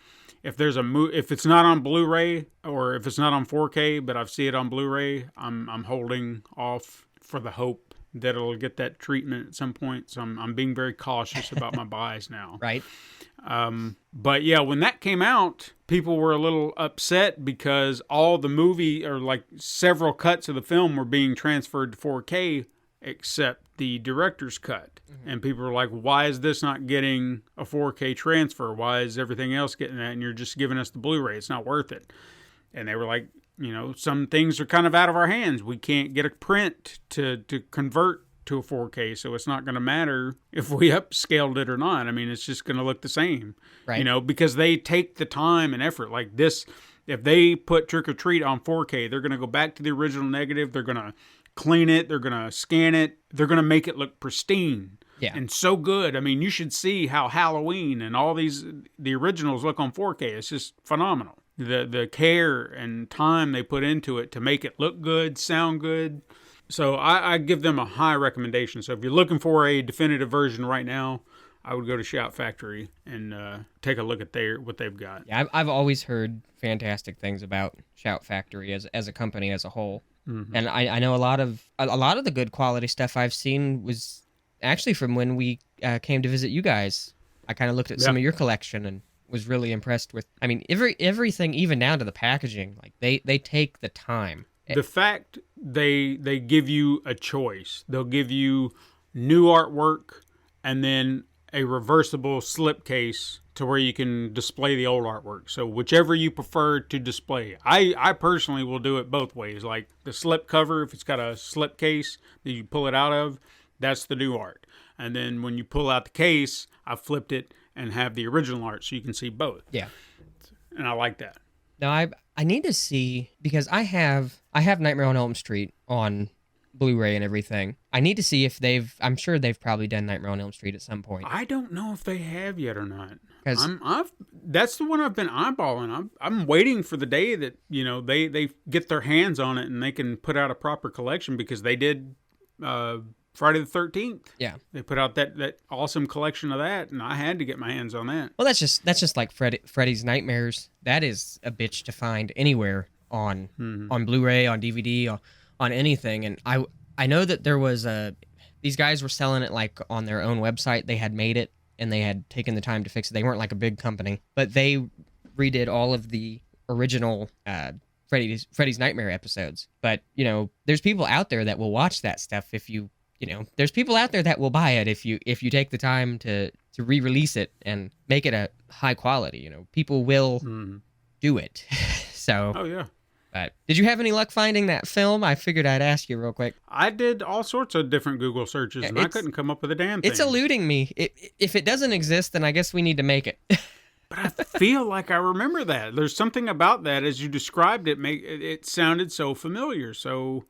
If there's if it's not on Blu-ray or if it's not on 4K, but I see it on Blu-ray, I'm holding off for the hope that it'll get that treatment at some point. So I'm being very cautious about my buys now. Right. But yeah, when that came out, people were a little upset because all the movie or like several cuts of the film were being transferred to 4K except the director's cut. Mm-hmm. And people were like, why is this not getting a 4K transfer? Why is everything else getting that? And you're just giving us the Blu-ray. It's not worth it. And they were like, some things are kind of out of our hands. We can't get a print to convert to a 4K, so it's not going to matter if we upscaled it or not. I mean, it's just going to look the same, right? Because they take the time and effort. Like this, if they put Trick or Treat on 4K, they're going to go back to the original negative. They're going to clean it. They're going to scan it. They're going to make it look pristine. Yeah. And so good. I mean, you should see how Halloween and all the originals look on 4K. It's just phenomenal. The care and time they put into it to make it look good, sound good. So I give them a high recommendation. So if you're looking for a definitive version right now, I would go to Shout Factory and take a look at what they've got. Yeah, I've always heard fantastic things about Shout Factory as a company as a whole. Mm-hmm. And I know a lot of the good quality stuff I've seen was actually from when we came to visit you guys. I kind of looked at some of your collection and was really impressed with. I mean, everything, even down to the packaging. Like they take the time. The fact they give you a choice. They'll give you new artwork and then a reversible slipcase to where you can display the old artwork. So whichever you prefer to display. I personally will do it both ways. Like the slip cover, if it's got a slipcase that you pull it out of, that's the new art. And then when you pull out the case, I flipped it and have the original art so you can see both. Yeah. And I like that. Now I need to see, because I have Nightmare on Elm Street on Blu-ray and everything. I need to see if I'm sure they've probably done Nightmare on Elm Street at some point. I don't know if they have yet or not. That's the one I've been eyeballing. I'm waiting for the day that, they get their hands on it and they can put out a proper collection, because they did Friday the 13th. Yeah. They put out that awesome collection of that, and I had to get my hands on that. Well, that's just like Freddy's Nightmares. That is a bitch to find anywhere on Blu-ray, on DVD, on anything. And I know that there was these guys were selling it like on their own website. They had made it and they had taken the time to fix it. They weren't like a big company, but they redid all of the original Freddy's Nightmare episodes. But, there's people out there that will watch that stuff if you there's people out there that will buy it if you take the time to re-release it and make it a high quality. People will do it. So. Oh yeah. But did you have any luck finding that film? I figured I'd ask you real quick. I did all sorts of different Google searches, and I couldn't come up with a damn thing. It's eluding me. If it doesn't exist, then I guess we need to make it. But I feel like I remember that. There's something about that as you described it. It sounded so familiar. So.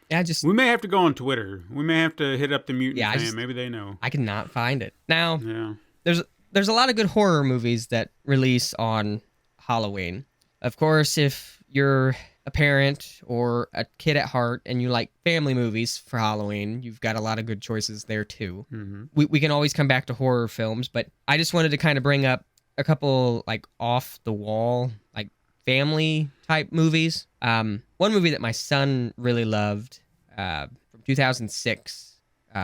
Yeah, we may have to go on Twitter. We may have to hit up the Mutant fan. Maybe they know. I cannot find it. Now, yeah. There's a lot of good horror movies that release on Halloween. Of course, if you're a parent or a kid at heart and you like family movies for Halloween, you've got a lot of good choices there too. Mm-hmm. We can always come back to horror films, but I just wanted to kind of bring up a couple like off the wall, like family type movies. One movie that my son really loved from 2006,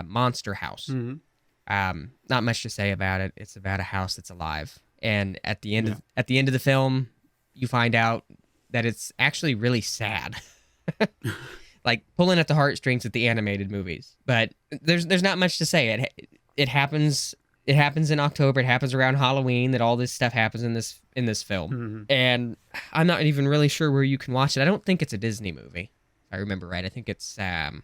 Monster House. Mm-hmm. Not much to say about it. It's about a house that's alive, and at the end of the film, you find out that it's actually really sad, like pulling at the heartstrings with the animated movies. But there's not much to say. It happens it happens in October. It happens around Halloween. That all this stuff happens in this film. And I'm not even really sure where you can watch it. I don't think it's a Disney movie. If I remember right. I think it's I'm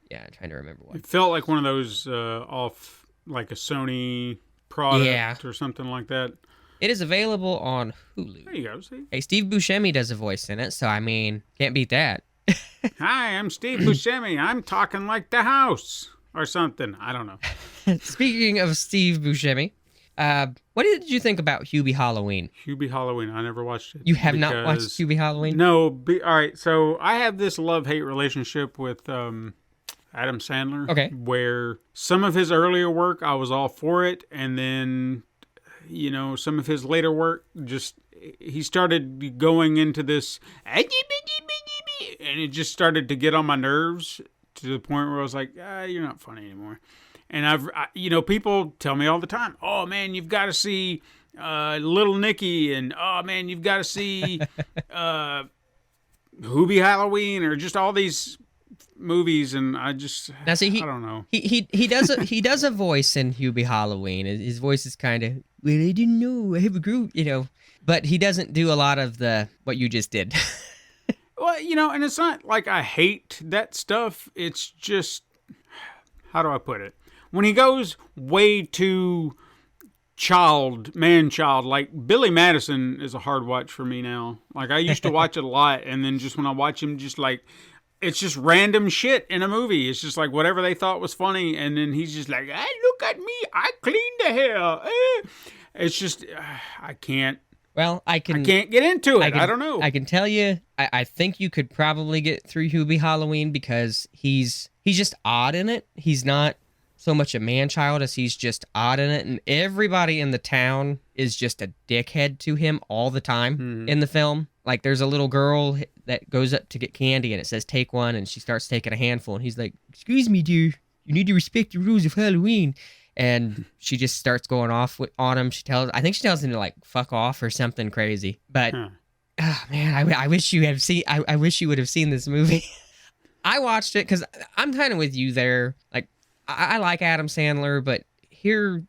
trying to remember what. It felt like one of those off like a Sony product or something like that. It is available on Hulu. There you go. See. Hey, Steve Buscemi does a voice in it, so I mean, can't beat that. Hi, I'm Steve Buscemi. I'm talking like the house or something. I don't know. Speaking of Steve Buscemi, what did you think about Hubie Halloween? Hubie Halloween. I never watched it. You have not watched Hubie Halloween? No. All right. So I have this love-hate relationship with Adam Sandler. Okay. Where some of his earlier work, I was all for it. And then, some of his later work, he started going into this, and it just started to get on my nerves to the point where I was like, you're not funny anymore. And people tell me all the time, oh man, you've got to see Little Nicky, and oh man, you've got to see Hubie Halloween, or just all these movies, and I don't know. He does a voice in Hubie Halloween. His voice is kind of, well, I didn't know I have a group, but he doesn't do a lot of what you just did. Well, and it's not like I hate that stuff. It's just, how do I put it? When he goes way too man-child, like Billy Madison is a hard watch for me now. Like, I used to watch it a lot, and then just when I watch him, just like, it's just random shit in a movie. It's just like whatever they thought was funny, and then he's just like, hey, look at me, I cleaned the hair. It's just, I can't. Well, I can't get into it. I don't know. I can tell you, I think you could probably get through Hubie Halloween because he's just odd in it. He's not so much a man-child as he's just odd in it, and everybody in the town is just a dickhead to him all the time in the film. Like, there's a little girl that goes up to get candy, and it says, take one, and she starts taking a handful, and he's like, excuse me, dear, you need to respect the rules of Halloween. And she just starts going off on him. I think she tells him to like fuck off or something crazy. But oh man, I wish you had seen. I wish you would have seen this movie. I watched it because I'm kind of with you there. Like I like Adam Sandler, but here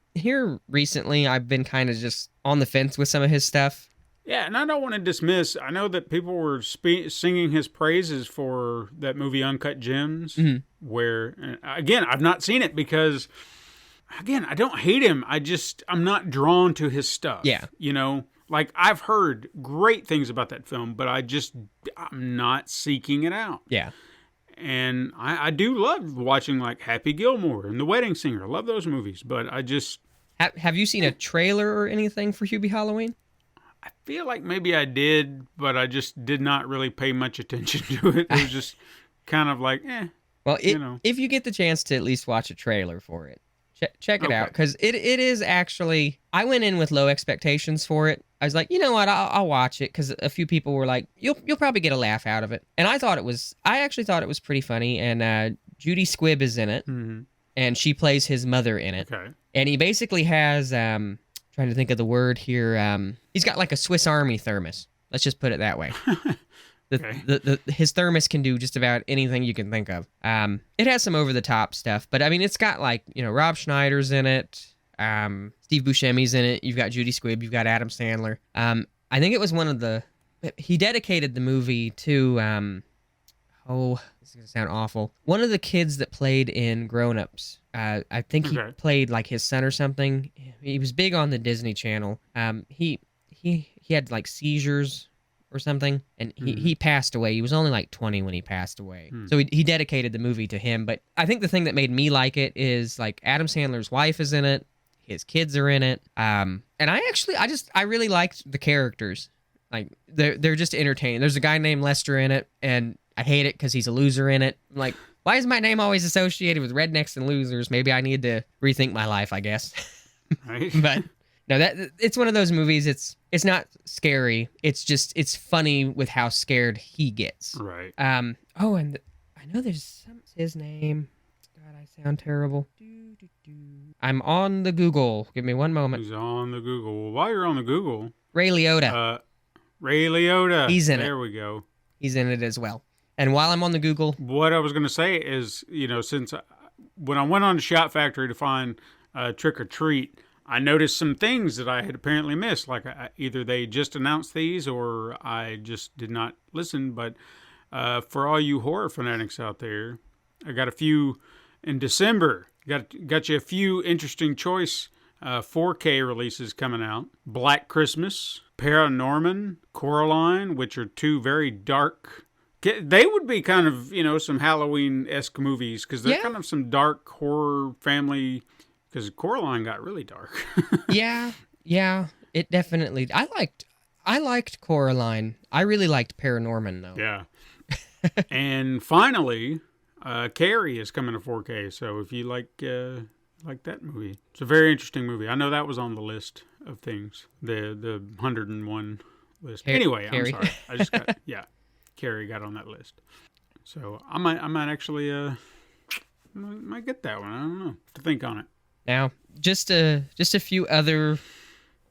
recently I've been kind of just on the fence with some of his stuff. Yeah, and I don't want to dismiss. I know that people were singing his praises for that movie Uncut Gems, where again I've not seen it because. Again, I don't hate him. I'm not drawn to his stuff. Yeah. Like I've heard great things about that film, but I'm not seeking it out. Yeah. And I do love watching like Happy Gilmore and The Wedding Singer. I love those movies, but I just... Have you seen a trailer or anything for Hubie Halloween? I feel like maybe I did, but I just did not really pay much attention to it. It was just kind of like, Well, if you get the chance to at least watch a trailer for it, check it out, because it is actually... I went in with low expectations for it. I was like, you know what, I'll watch it, because a few people were like, you'll probably get a laugh out of it. And I actually thought it was pretty funny, and Judy Squibb is in it, and she plays his mother in it. Okay. And he basically has, trying to think of the word here, he's got like a Swiss Army thermos. Let's just put it that way. His thermos can do just about anything you can think of. It has some over-the-top stuff, but I mean, it's got like, Rob Schneider's in it, Steve Buscemi's in it, you've got Judy Squibb, you've got Adam Sandler. I think it was he dedicated the movie to, this is going to sound awful, one of the kids that played in Grown Ups. I think he played like his son or something. He was big on the Disney Channel. He had like seizures or something, and he passed away. He was only like 20 when he passed away. So he dedicated the movie to him. But I think the thing that made me like it is like Adam Sandler's wife is in it, his kids are in it, and I really liked the characters. Like they're just entertaining. There's a guy named Lester in it, and I hate it because he's a loser in it. I'm like, why is my name always associated with rednecks and losers? Maybe I need to rethink my life, I guess. Right. But no, it's one of those movies. It's not scary. It's funny with how scared he gets. Right. And I know there's his name. God, I sound terrible. I'm on the Google. Give me one moment. He's on the Google. Well, while you're on the Google, Ray Liotta. Ray Liotta. He's in it. There we go. He's in it as well. And while I'm on the Google, what I was going to say is, since when I went on to Shot Factory to find Trick or Treat, I noticed some things that I had apparently missed. Like either they just announced these or I just did not listen. But for all you horror fanatics out there, I got a few in December. Got you a few interesting choice 4K releases coming out. Black Christmas, Paranorman, Coraline, which are two very dark. They would be kind of, some Halloween-esque movies because they're kind of some dark horror family. Because Coraline got really dark. yeah, it definitely. I liked Coraline. I really liked Paranorman though. Yeah. And finally, Carrie is coming to 4K. So if you like that movie, it's a very interesting movie. I know that was on the list of things, the 101 list. Anyway, Carrie. I'm sorry. Carrie got on that list. So I might actually might get that one. I don't know. To think on it. Now, just a few other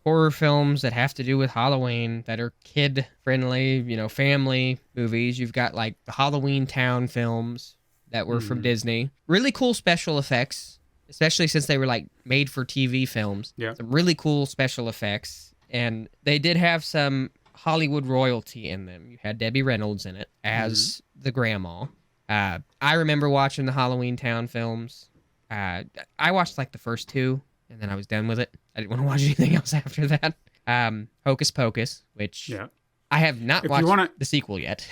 horror films that have to do with Halloween that are kid-friendly, family movies. You've got, like, the Halloween Town films that were from Disney. Really cool special effects, especially since they were, like, made-for-TV films. Yeah. Some really cool special effects. And they did have some Hollywood royalty in them. You had Debbie Reynolds in it as the grandma. I remember watching the Halloween Town films. I watched like the first two, and then I was done with it. I didn't want to watch anything else after that. Hocus Pocus, which I have not watched the sequel yet.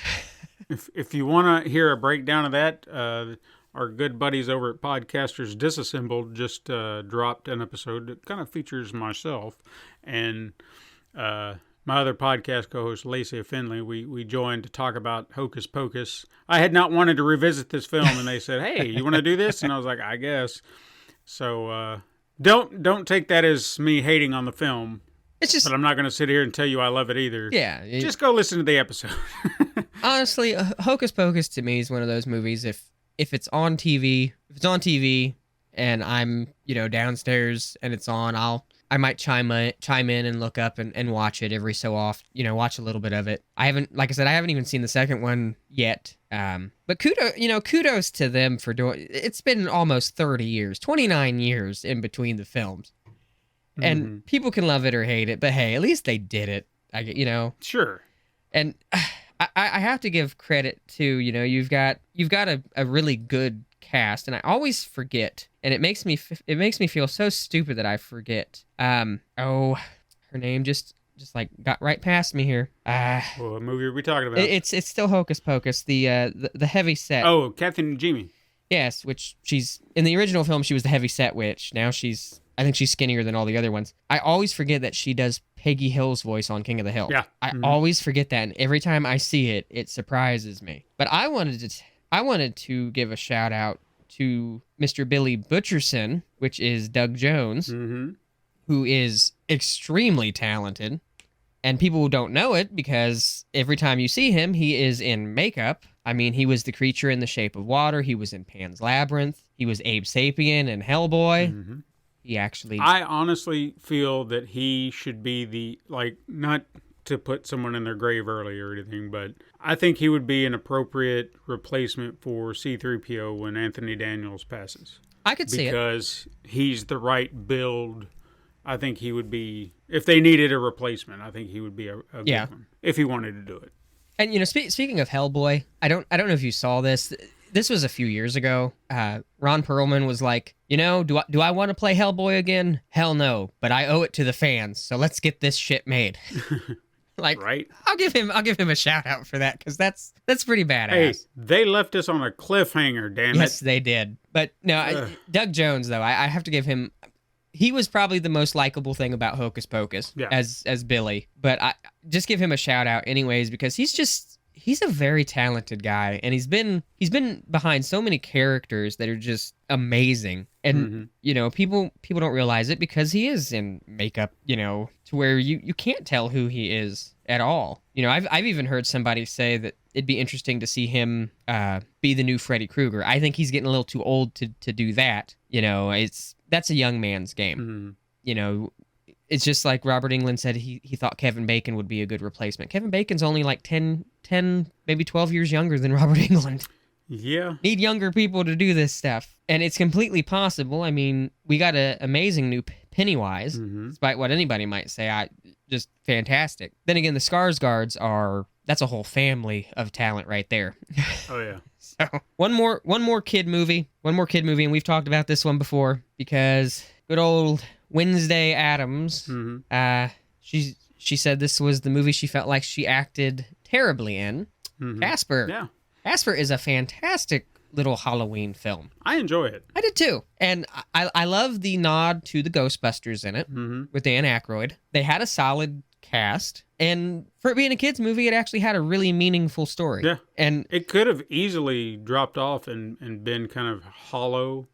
if you want to hear a breakdown of that, our good buddies over at Podcasters Disassembled just dropped an episode that kind of features myself and my other podcast co-host, Lacey Finley. We joined to talk about Hocus Pocus. I had not wanted to revisit this film, and they said, "Hey, you want to do this?" And I was like, "I guess." So don't take that as me hating on the film. It's just, but I'm not going to sit here and tell you I love it either. Yeah, just go listen to the episode. Honestly, Hocus Pocus to me is one of those movies. If it's on TV, and I'm downstairs and it's on, I might chime in and look up and watch it every so often, watch a little bit of it. I haven't even seen the second one yet. But kudos to them for doing. It's been almost 30 years, 29 years in between the films. And people can love it or hate it, but hey, at least they did it. Sure. And I have to give credit to, you've got a really good cast, and I always forget, and it makes me feel so stupid that I forget. Her name just like got right past me here. What movie are we talking about? It's still Hocus Pocus, the heavy set. Oh, Kathy Najimy. Yes, which she's in the original film. She was the heavy set witch. Now I think she's skinnier than all the other ones. I always forget that she does Peggy Hill's voice on King of the Hill. Yeah. I always forget that, and every time I see it, it surprises me. But I wanted to give a shout out to Mr. Billy Butcherson, which is Doug Jones, who is extremely talented. And people don't know it because every time you see him, he is in makeup. I mean, he was the creature in The Shape of Water. He was in Pan's Labyrinth. He was Abe Sapien in Hellboy. I honestly feel that he should be not to put someone in their grave early or anything, but I think he would be an appropriate replacement for C-3PO when Anthony Daniels passes. I could see it. Because he's the right build. I think he would be, if they needed a replacement, I think he would be a good one, if he wanted to do it. And, speaking of Hellboy, I don't know if you saw this. This was a few years ago. Ron Perlman was like, do I want to play Hellboy again? Hell no, but I owe it to the fans, so let's get this shit made. Right? I'll give him a shout out for that, because that's pretty badass. Hey, they left us on a cliffhanger, damn it. Yes, they did. But no, Doug Jones though, I have to give him. He was probably the most likable thing about Hocus Pocus as Billy. But I just give him a shout out anyways, because he's a very talented guy, and he's been behind so many characters that are just amazing. And people don't realize it because he is in makeup, to where you can't tell who he is at all. I've even heard somebody say that it'd be interesting to see him be the new Freddy Krueger. I think he's getting a little too old to do that. That's a young man's game. It's just like Robert Englund said he thought Kevin Bacon would be a good replacement. Kevin Bacon's only like 10, maybe 12 years younger than Robert Englund. Yeah. Need younger people to do this stuff. And it's completely possible. I mean, we got an amazing new Pennywise, despite what anybody might say. Just fantastic. Then again, the Skarsgårds that's a whole family of talent right there. Oh yeah. So one more kid movie, and we've talked about this one before because good old Wednesday Addams. She said this was the movie she felt like she acted terribly in. Casper. Yeah. Casper is a fantastic little Halloween film. I enjoy it. I did too. And I love the nod to the Ghostbusters in it with Dan Aykroyd. They had a solid cast. And for it being a kid's movie, it actually had a really meaningful story. Yeah. And it could have easily dropped off and been kind of hollow,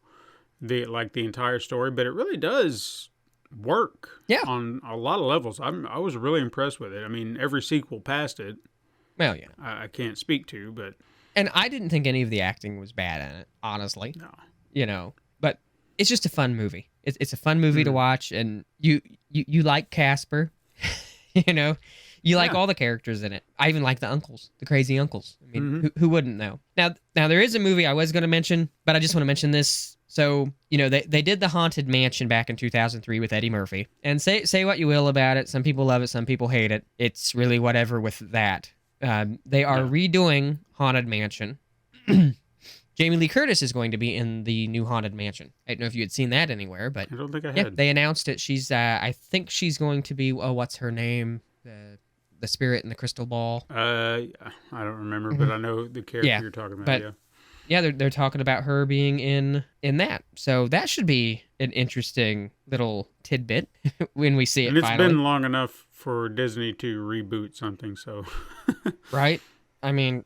the entire story, but it really does work on a lot of levels. I was really impressed with it. I mean, every sequel past it, well, yeah, I can't speak to, but... And I didn't think any of the acting was bad in it, honestly. No. You know, but it's just a fun movie. It's a fun movie to watch, and you like Casper. You know, you like all the characters in it. I even like the uncles, the crazy uncles. I mean, who wouldn't know? Now there is a movie I was going to mention, but I just want to mention this. So, you know, they did The Haunted Mansion back in 2003 with Eddie Murphy. And say what you will about it. Some people love it, some people hate it. It's really whatever with that. They are redoing Haunted Mansion. Jamie Lee Curtis is going to be in the new Haunted Mansion. I don't know if you had seen that anywhere, but I don't think I yeah, had. they announced it. She's, I think she's going to be, what's her name? The spirit in the crystal ball. I don't remember, but I know the character you're talking about. Yeah, they're talking about her being in that. So that should be an interesting little tidbit when we see it. And it's finally. been long enough for Disney to reboot something, so right? I mean,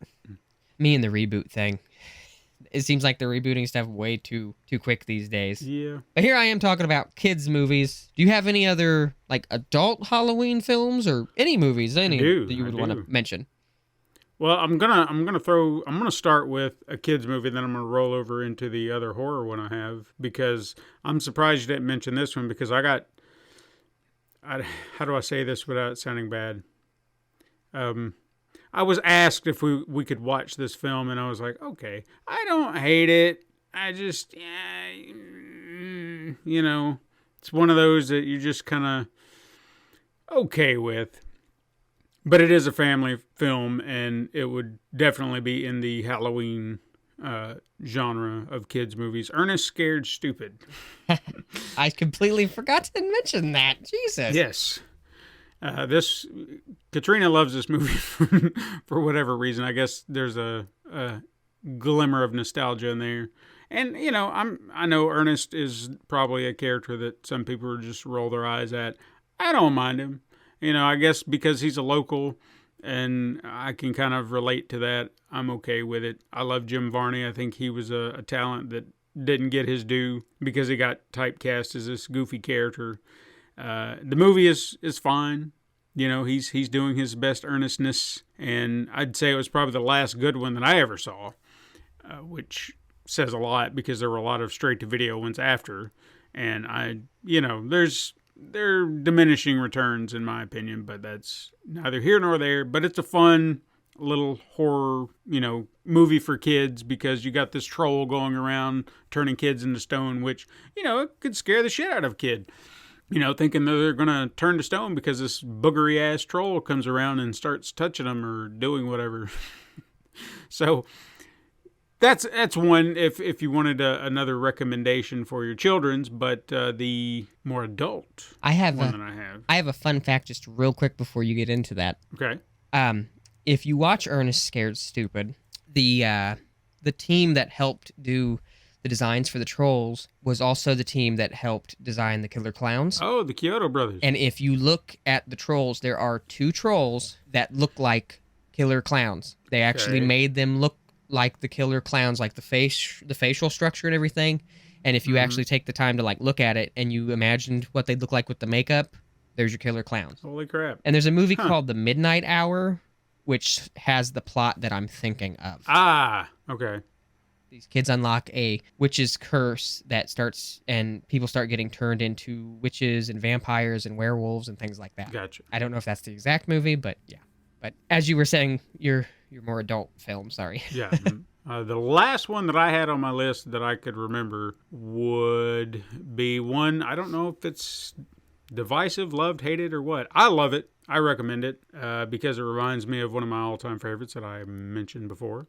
me and the reboot thing. It seems like they're rebooting stuff way too quick these days. Yeah. But here I am talking about kids' movies. Do you have any other like adult Halloween films or any movies that you would want to mention? Well, I'm gonna start with a kids movie, then I'm gonna roll over into the other horror one I have, because I'm surprised you didn't mention this one, because how do I say this without it sounding bad? I was asked if we could watch this film, and I was like, okay, I don't hate it. I just, you know, it's one of those that you just kind of okay with. But it is a family film, and it would definitely be in the Halloween genre of kids' movies. Ernest Scared Stupid. I completely forgot to mention that. Jesus. Yes. Katrina loves this movie for whatever reason. I guess there's a glimmer of nostalgia in there. And, you know, I know Ernest is probably a character that some people just roll their eyes at. I don't mind him. You know, I guess because he's a local and I can kind of relate to that, I'm okay with it. I love Jim Varney. I think he was a talent that didn't get his due because he got typecast as this goofy character. The movie is fine. You know, he's doing his best earnestness, and I'd say it was probably the last good one that I ever saw, which says a lot because there were a lot of straight-to-video ones after, and they're diminishing returns in my opinion, but that's neither here nor there. But it's a fun little horror, movie for kids, because you got this troll going around turning kids into stone, which, it could scare the shit out of a kid. Thinking that they're going to turn to stone because this boogery ass troll comes around and starts touching them or doing whatever. So that's one if you wanted another recommendation for your children's, but the more adult I have a fun fact just real quick before you get into that. Okay. If you watch Ernest Scared Stupid, the team that helped do the designs for the trolls was also the team that helped design the killer clowns. Oh, the Kyoto brothers. And if you look at the trolls, there are 2 trolls that look like killer clowns. They actually made them look like the killer clowns, like the facial structure and everything. And if you actually take the time to look at it and you imagined what they'd look like with the makeup, there's your killer clowns. Holy crap. And there's a movie called The Midnight Hour, which has the plot that I'm thinking of. Ah, okay. These kids unlock a witch's curse that starts, and people start getting turned into witches and vampires and werewolves and things like that. Gotcha. I don't know if that's the exact movie, but yeah. But as you were saying, your your more adult film. Sorry. Yeah. The last one that I had on my list that I could remember would be one, I don't know if it's divisive, loved, hated, or what. I love it. I recommend it because it reminds me of one of my all-time favorites that I mentioned before.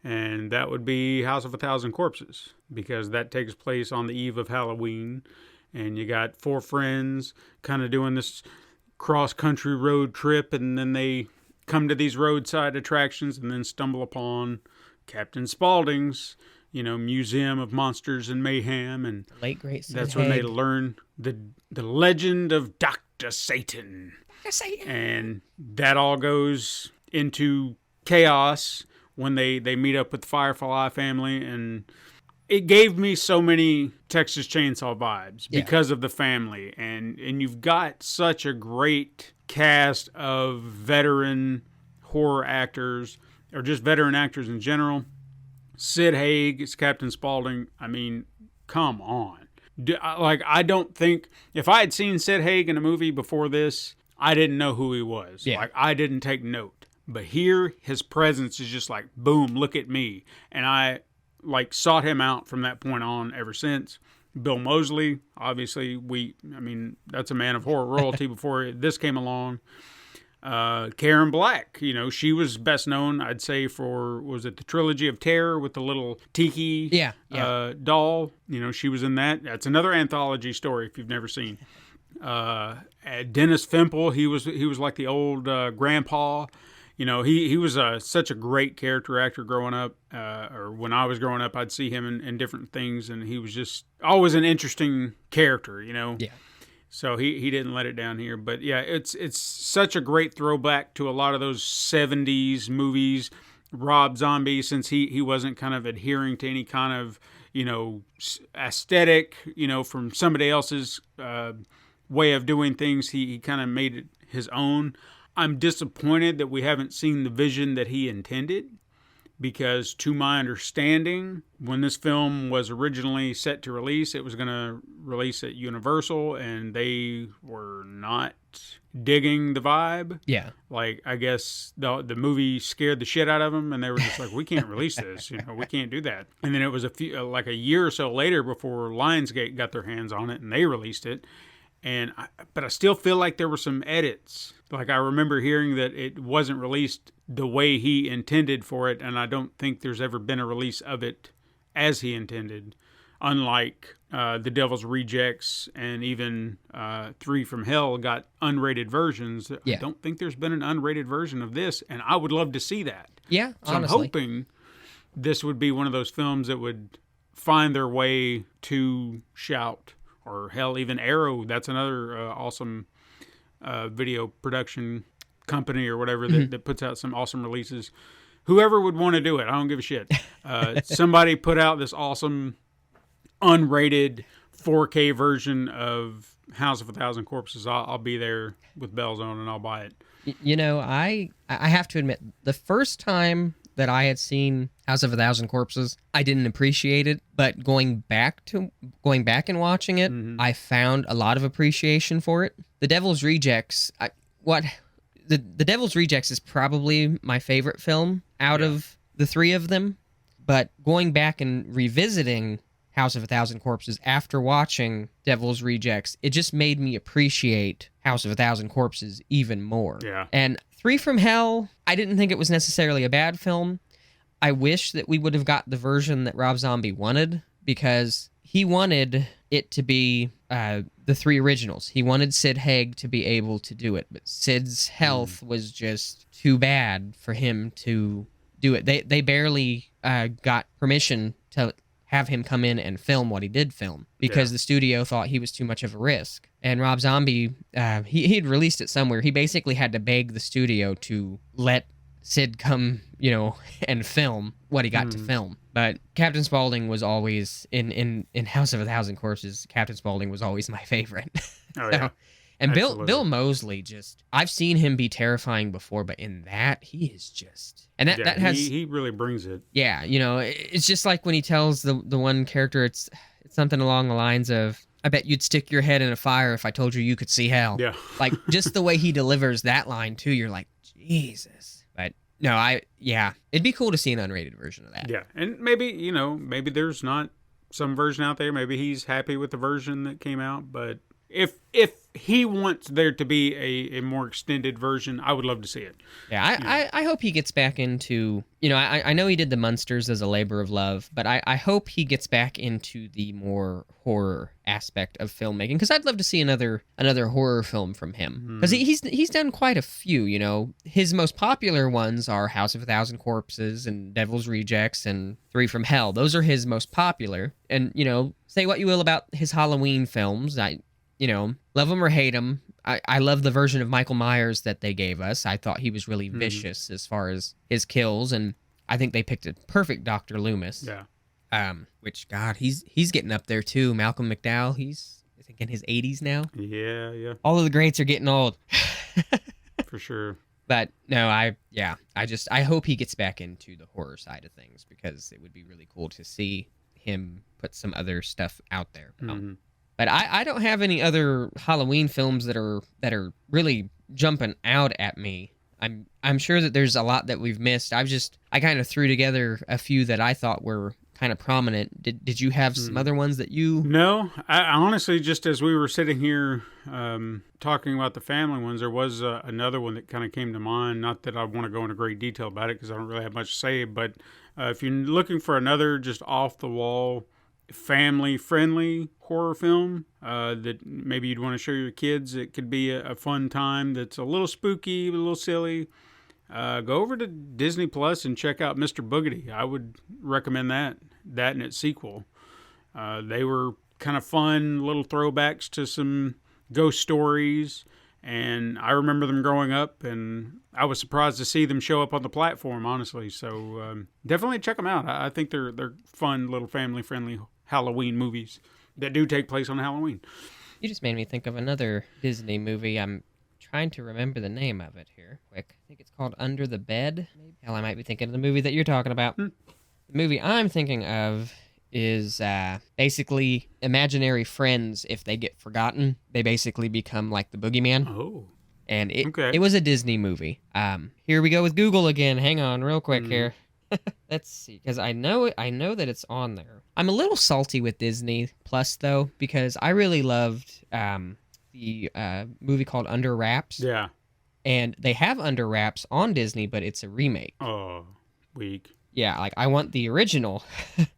And that would be House of a Thousand Corpses, because that takes place on the eve of Halloween. And you got 4 friends kind of doing this cross-country road trip, and then they come to these roadside attractions and then stumble upon Captain Spaulding's, Museum of Monsters and Mayhem, and Late great Sid that's when they Haig. learn the legend of Dr. Satan. And that all goes into chaos when they meet up with the Firefly family, and it gave me so many Texas Chainsaw vibes because of the family, and you've got such a great cast of veteran horror actors, or just veteran actors in general. Sid Haig is Captain Spaulding. I mean, come on. I don't think, if I had seen Sid Haig in a movie before this, I didn't know who he was. Yeah. I didn't take note. But here, his presence is just like, boom, look at me. And I sought him out from that point on ever since. Bill Moseley, obviously, that's a man of horror royalty before this came along. Karen Black, she was best known, I'd say, for, was it the Trilogy of Terror with the little tiki doll? She was in that. That's another anthology story if you've never seen. Dennis Fimple, he was like the old grandpa. He was such a great character actor growing up, or when I was growing up, I'd see him in different things, and he was just always an interesting character, Yeah. So he didn't let it down here. But yeah, it's such a great throwback to a lot of those 70s movies. Rob Zombie, since he wasn't kind of adhering to any kind of, aesthetic, from somebody else's way of doing things, he kind of made it his own. I'm disappointed that we haven't seen the vision that he intended, because to my understanding, when this film was originally set to release, it was going to release at Universal, and they were not digging the vibe. Yeah. I guess the movie scared the shit out of them, and they were just like, we can't release this, we can't do that. And then it was a year or so later before Lionsgate got their hands on it, and they released it. But I still feel like there were some edits. I remember hearing that it wasn't released the way he intended for it, and I don't think there's ever been a release of it as he intended. Unlike The Devil's Rejects and even 3 from Hell got unrated versions. Yeah. I don't think there's been an unrated version of this, and I would love to see that. Yeah, so honestly. I'm hoping this would be one of those films that would find their way to Shout, or hell, even Arrow. That's another awesome video production company or whatever that puts out some awesome releases. Whoever would want to do it, I don't give a shit. Somebody put out this awesome unrated 4K version of House of a Thousand Corpses. I'll be there with bells on, and I'll buy it. I have to admit, the first time that I had seen House of a Thousand Corpses, I didn't appreciate it, but going back and watching it, I found a lot of appreciation for it. The Devil's Rejects, The Devil's Rejects is probably my favorite film out of the 3 of them, but going back and revisiting House of a Thousand Corpses after watching Devil's Rejects, it just made me appreciate House of a Thousand Corpses even more. Yeah. And 3 from Hell, I didn't think it was necessarily a bad film. I wish that we would have got the version that Rob Zombie wanted, because he wanted it to be the 3 originals. He wanted Sid Haig to be able to do it, but Sid's health was just too bad for him to do it. They barely got permission to have him come in and film what he did film, because the studio thought he was too much of a risk. And Rob Zombie, he'd released it somewhere. He basically had to beg the studio to let Sid come, and film what he got to film. But Captain Spaulding was always, in House of a Thousand Corpses, Captain Spaulding was always my favorite. Oh, yeah. And Absolutely. Bill Moseley, I've seen him be terrifying before, but in that, he is just... And that has... He really brings it. Yeah, it's just like when he tells the one character, it's something along the lines of, I bet you'd stick your head in a fire if I told you could see hell. Yeah. Like, just the way he delivers that line, too, you're like, Jesus. But it'd be cool to see an unrated version of that. Yeah, and maybe there's not some version out there. Maybe he's happy with the version that came out. But if he wants there to be a more extended version, I would love to see it. Yeah, I hope he gets back into, I know he did the Munsters as a labor of love, but I hope he gets back into the more horror aspect of filmmaking, because I'd love to see another horror film from him, because he's done quite a few. His most popular ones are House of a Thousand Corpses and Devil's Rejects and Three from Hell. Those are his most popular. And say what you will about his Halloween films, love him or hate him, I love the version of Michael Myers that they gave us. I thought he was really vicious as far as his kills, and I think they picked a perfect Dr. Loomis. Yeah. Which, God, he's getting up there too. Malcolm McDowell, he's I think in his 80s now. Yeah. All of the greats are getting old. For sure. But no, I hope he gets back into the horror side of things, because it would be really cool to see him put some other stuff out there. But I don't have any other Halloween films that are really jumping out at me. I'm sure that there's a lot that we've missed. I kind of threw together a few that I thought were kind of prominent. Did you have some other ones that you? No, I honestly, just as we were sitting here talking about the family ones, there was another one that kind of came to mind. Not that I want to go into great detail about it, because I don't really have much to say. But if you're looking for another just off the wall, family-friendly horror film that maybe you'd want to show your kids, it could be a fun time that's a little spooky, a little silly, go over to Disney Plus and check out Mr. Boogedy. I would recommend that and its sequel. They were kind of fun little throwbacks to some ghost stories, and I remember them growing up, and I was surprised to see them show up on the platform, honestly. So definitely check them out. I think they're fun little family-friendly Halloween movies that do take place on Halloween. You just made me think of another Disney movie. I'm trying to remember the name of it here quick. I think it's called Under the Bed. Maybe. Hell, I might be thinking of the movie that you're talking about. The movie I'm thinking of is basically imaginary friends. If they get forgotten, they basically become like the boogeyman. Oh. And it was a Disney movie. Here we go with Google again. Hang on real quick here. Let's see, because I know that it's on there. I'm a little salty with Disney Plus, though, because I really loved the movie called Under Wraps. Yeah. And they have Under Wraps on Disney, but it's a remake. Oh, weak. Yeah, like I want the original.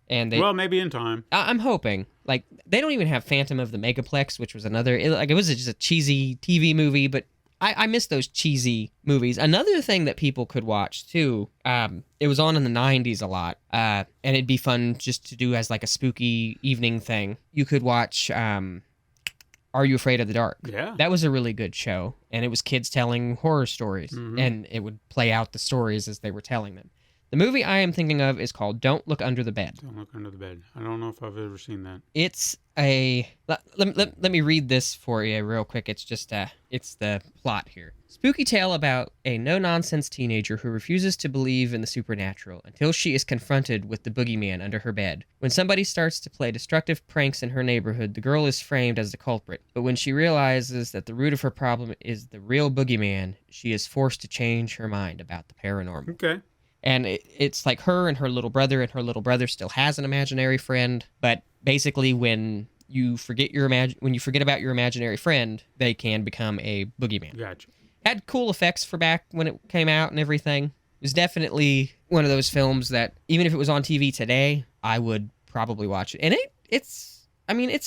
And well, maybe in time. I'm hoping. Like, they don't even have Phantom of the Megaplex, which was another. It was just a cheesy TV movie, but I miss those cheesy movies. Another thing that people could watch, too, it was on in the 90s a lot, and it'd be fun just to do as like a spooky evening thing. You could watch Are You Afraid of the Dark? Yeah. That was a really good show, and it was kids telling horror stories, and it would play out the stories as they were telling them. The movie I am thinking of is called Don't Look Under the Bed. Don't Look Under the Bed. I don't know if I've ever seen that. It's a... Let me read this for you real quick. It's just it's the plot here. Spooky tale about a no-nonsense teenager who refuses to believe in the supernatural until she is confronted with the boogeyman under her bed. When somebody starts to play destructive pranks in her neighborhood, the girl is framed as the culprit. But when she realizes that the root of her problem is the real boogeyman, she is forced to change her mind about the paranormal. Okay. And it's like her and her little brother, and her little brother still has an imaginary friend. But basically, when you forget about your imaginary friend, they can become a boogeyman. Gotcha. Had cool effects for back when it came out and everything. It was definitely one of those films that even if it was on TV today, I would probably watch it. And it's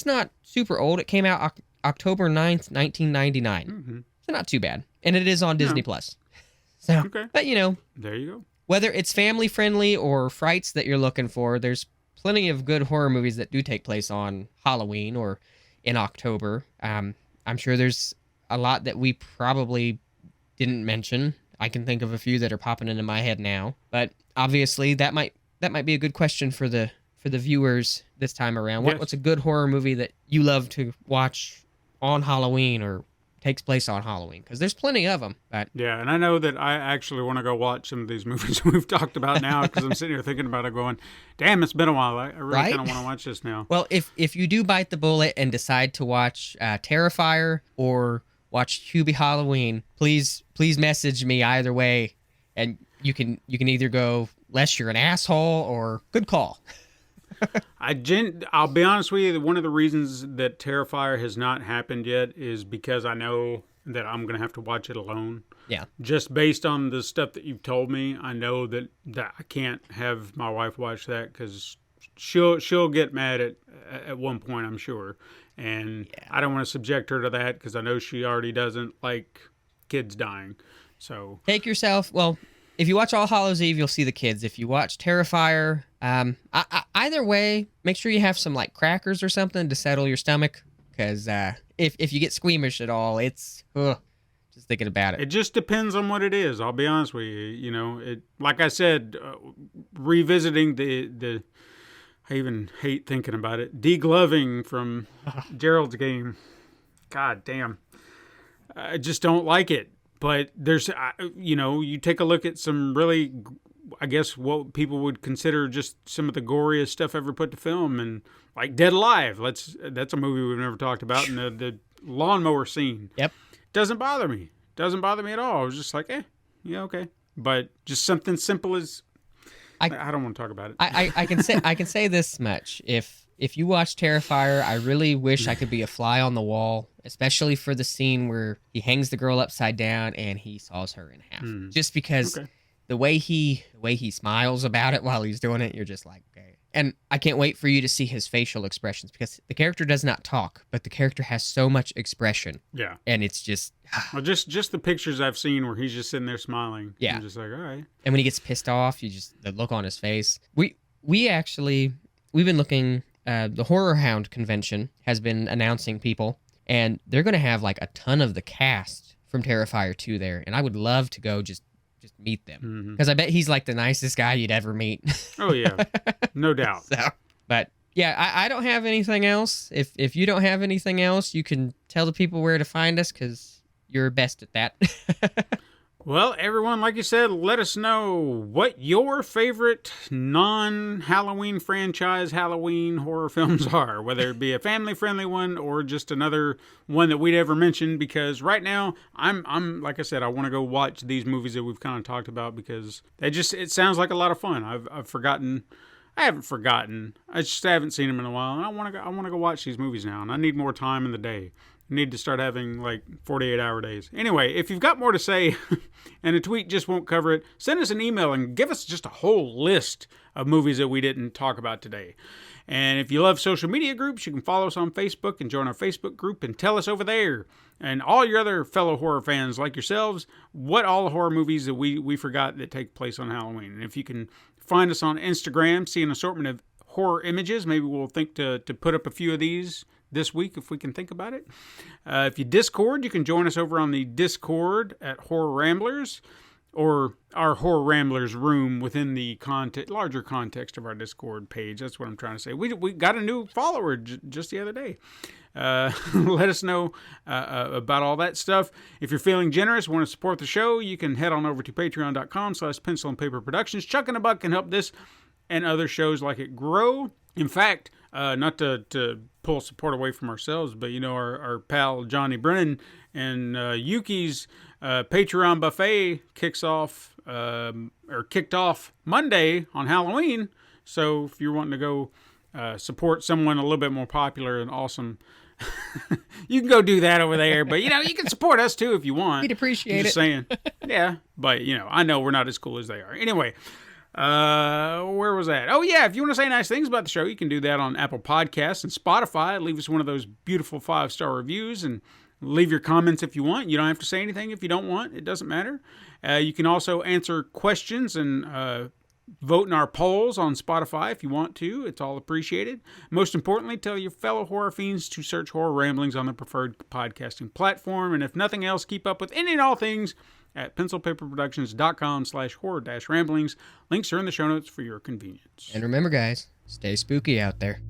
not super old. It came out October 9th, 1999. So not too bad. And it is on Disney Plus. So, okay. But there you go. Whether it's family-friendly or frights that you're looking for, there's plenty of good horror movies that do take place on Halloween or in October. I'm sure there's a lot that we probably didn't mention. I can think of a few that are popping into my head now. But obviously, that might be a good question for the viewers this time around. Yes. What's a good horror movie that you love to watch on Halloween or takes place on Halloween? Because there's plenty of them. But yeah, and I know that I actually want to go watch some of these movies we've talked about now, because I'm sitting here thinking about it going, damn, it's been a while. I really kind of want to watch this now. Well, if you do bite the bullet and decide to watch Terrifier or watch Hubie Halloween, please message me either way, And you can either go, Les, you're an asshole, or good call. I'll be honest with you. One of the reasons that Terrifier has not happened yet is because I know that I'm going to have to watch it alone. Yeah. Just based on the stuff that you've told me, I know that I can't have my wife watch that because she'll get mad at one point, I'm sure. And I don't want to subject her to that because I know she already doesn't like kids dying. So take yourself. Well, if you watch All Hallows Eve, you'll see the kids. If you watch Terrifier, either way, make sure you have some like crackers or something to settle your stomach. Because if you get squeamish at all, it's just thinking about it. It just depends on what it is. I'll be honest with you. You know, like I said, revisiting the I even hate thinking about it. Degloving from Gerald's Game. God damn. I just don't like it. But there's, you take a look at some really, I guess, what people would consider just some of the goriest stuff ever put to film. And like Dead Alive. That's a movie we've never talked about. And the lawnmower scene. Yep. Doesn't bother me. Doesn't bother me at all. I was just like, yeah, okay. But just something simple as... I don't want to talk about it. I can say this much. If you watch Terrifier, I really wish I could be a fly on the wall, especially for the scene where he hangs the girl upside down and he saws her in half. Just because the way he smiles about it while he's doing it, you're just like, okay. And I can't wait for you to see his facial expressions because the character does not talk, but the character has so much expression. Yeah. And it's just... well, just the pictures I've seen where he's just sitting there smiling. Yeah. I'm just like, all right. And when he gets pissed off, the look on his face. We've been looking... the Horror Hound convention has been announcing people, and they're going to have like a ton of the cast from Terrifier 2 there, and I would love to go just meet them because I bet he's like the nicest guy you'd ever meet. Oh yeah, no doubt. But yeah, I don't have anything else. If you don't have anything else, you can tell the people where to find us because you're best at that. Well, everyone, like you said, let us know what your favorite non-Halloween franchise Halloween horror films are, whether it be a family-friendly one or just another one that we'd ever mentioned, because right now, I'm like I said, I want to go watch these movies that we've kind of talked about because it sounds like a lot of fun. I haven't forgotten. I just haven't seen them in a while, and I want to go watch these movies now, and I need more time in the day. Need to start having like 48-hour days. Anyway, if you've got more to say and a tweet just won't cover it, send us an email and give us just a whole list of movies that we didn't talk about today. And if you love social media groups, you can follow us on Facebook and join our Facebook group and tell us over there. And all your other fellow horror fans like yourselves, what all the horror movies that we forgot that take place on Halloween. And if you can find us on Instagram, see an assortment of horror images, maybe we'll think to put up a few of these this week if we can think about it. If you Discord, you can join us over on the Discord at Horror Ramblers, or our Horror Ramblers room within the larger context of our Discord page. That's what I'm trying to say. We got a new follower just the other day. Let us know about all that stuff. If you're feeling generous, want to support the show, you can head on over to patreon.com/pencil and paper productions. Chucking a buck can help this and other shows like it grow. In fact, not to pull support away from ourselves, but our pal Johnny Brennan and Yuki's Patreon buffet kicked off Monday on Halloween. So if you're wanting to go support someone a little bit more popular and awesome, you can go do that over there. But you can support us too if you want. We'd appreciate it. Just saying, yeah. But I know we're not as cool as they are. Anyway. Where was that? Oh yeah, if you want to say nice things about the show, you can do that on Apple Podcasts and Spotify. Leave us one of those beautiful 5-star reviews and leave your comments if you want. You don't have to say anything if you don't want. It doesn't matter. You can also answer questions and vote in our polls on Spotify if you want to. It's all appreciated. Most importantly, tell your fellow horror fiends to search Horror Ramblings on the preferred podcasting platform. And if nothing else, keep up with any and all things at pencilpaperproductions.com/horror-ramblings. Links are in the show notes for your convenience. And remember, guys, stay spooky out there.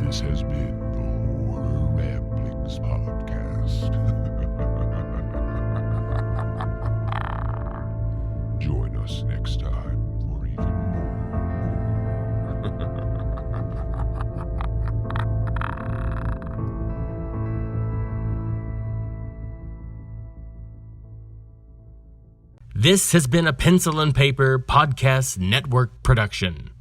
This has been the Horror Ramblings podcast. Join us next time for even more. This has been a Pencil and Paper Podcast Network production.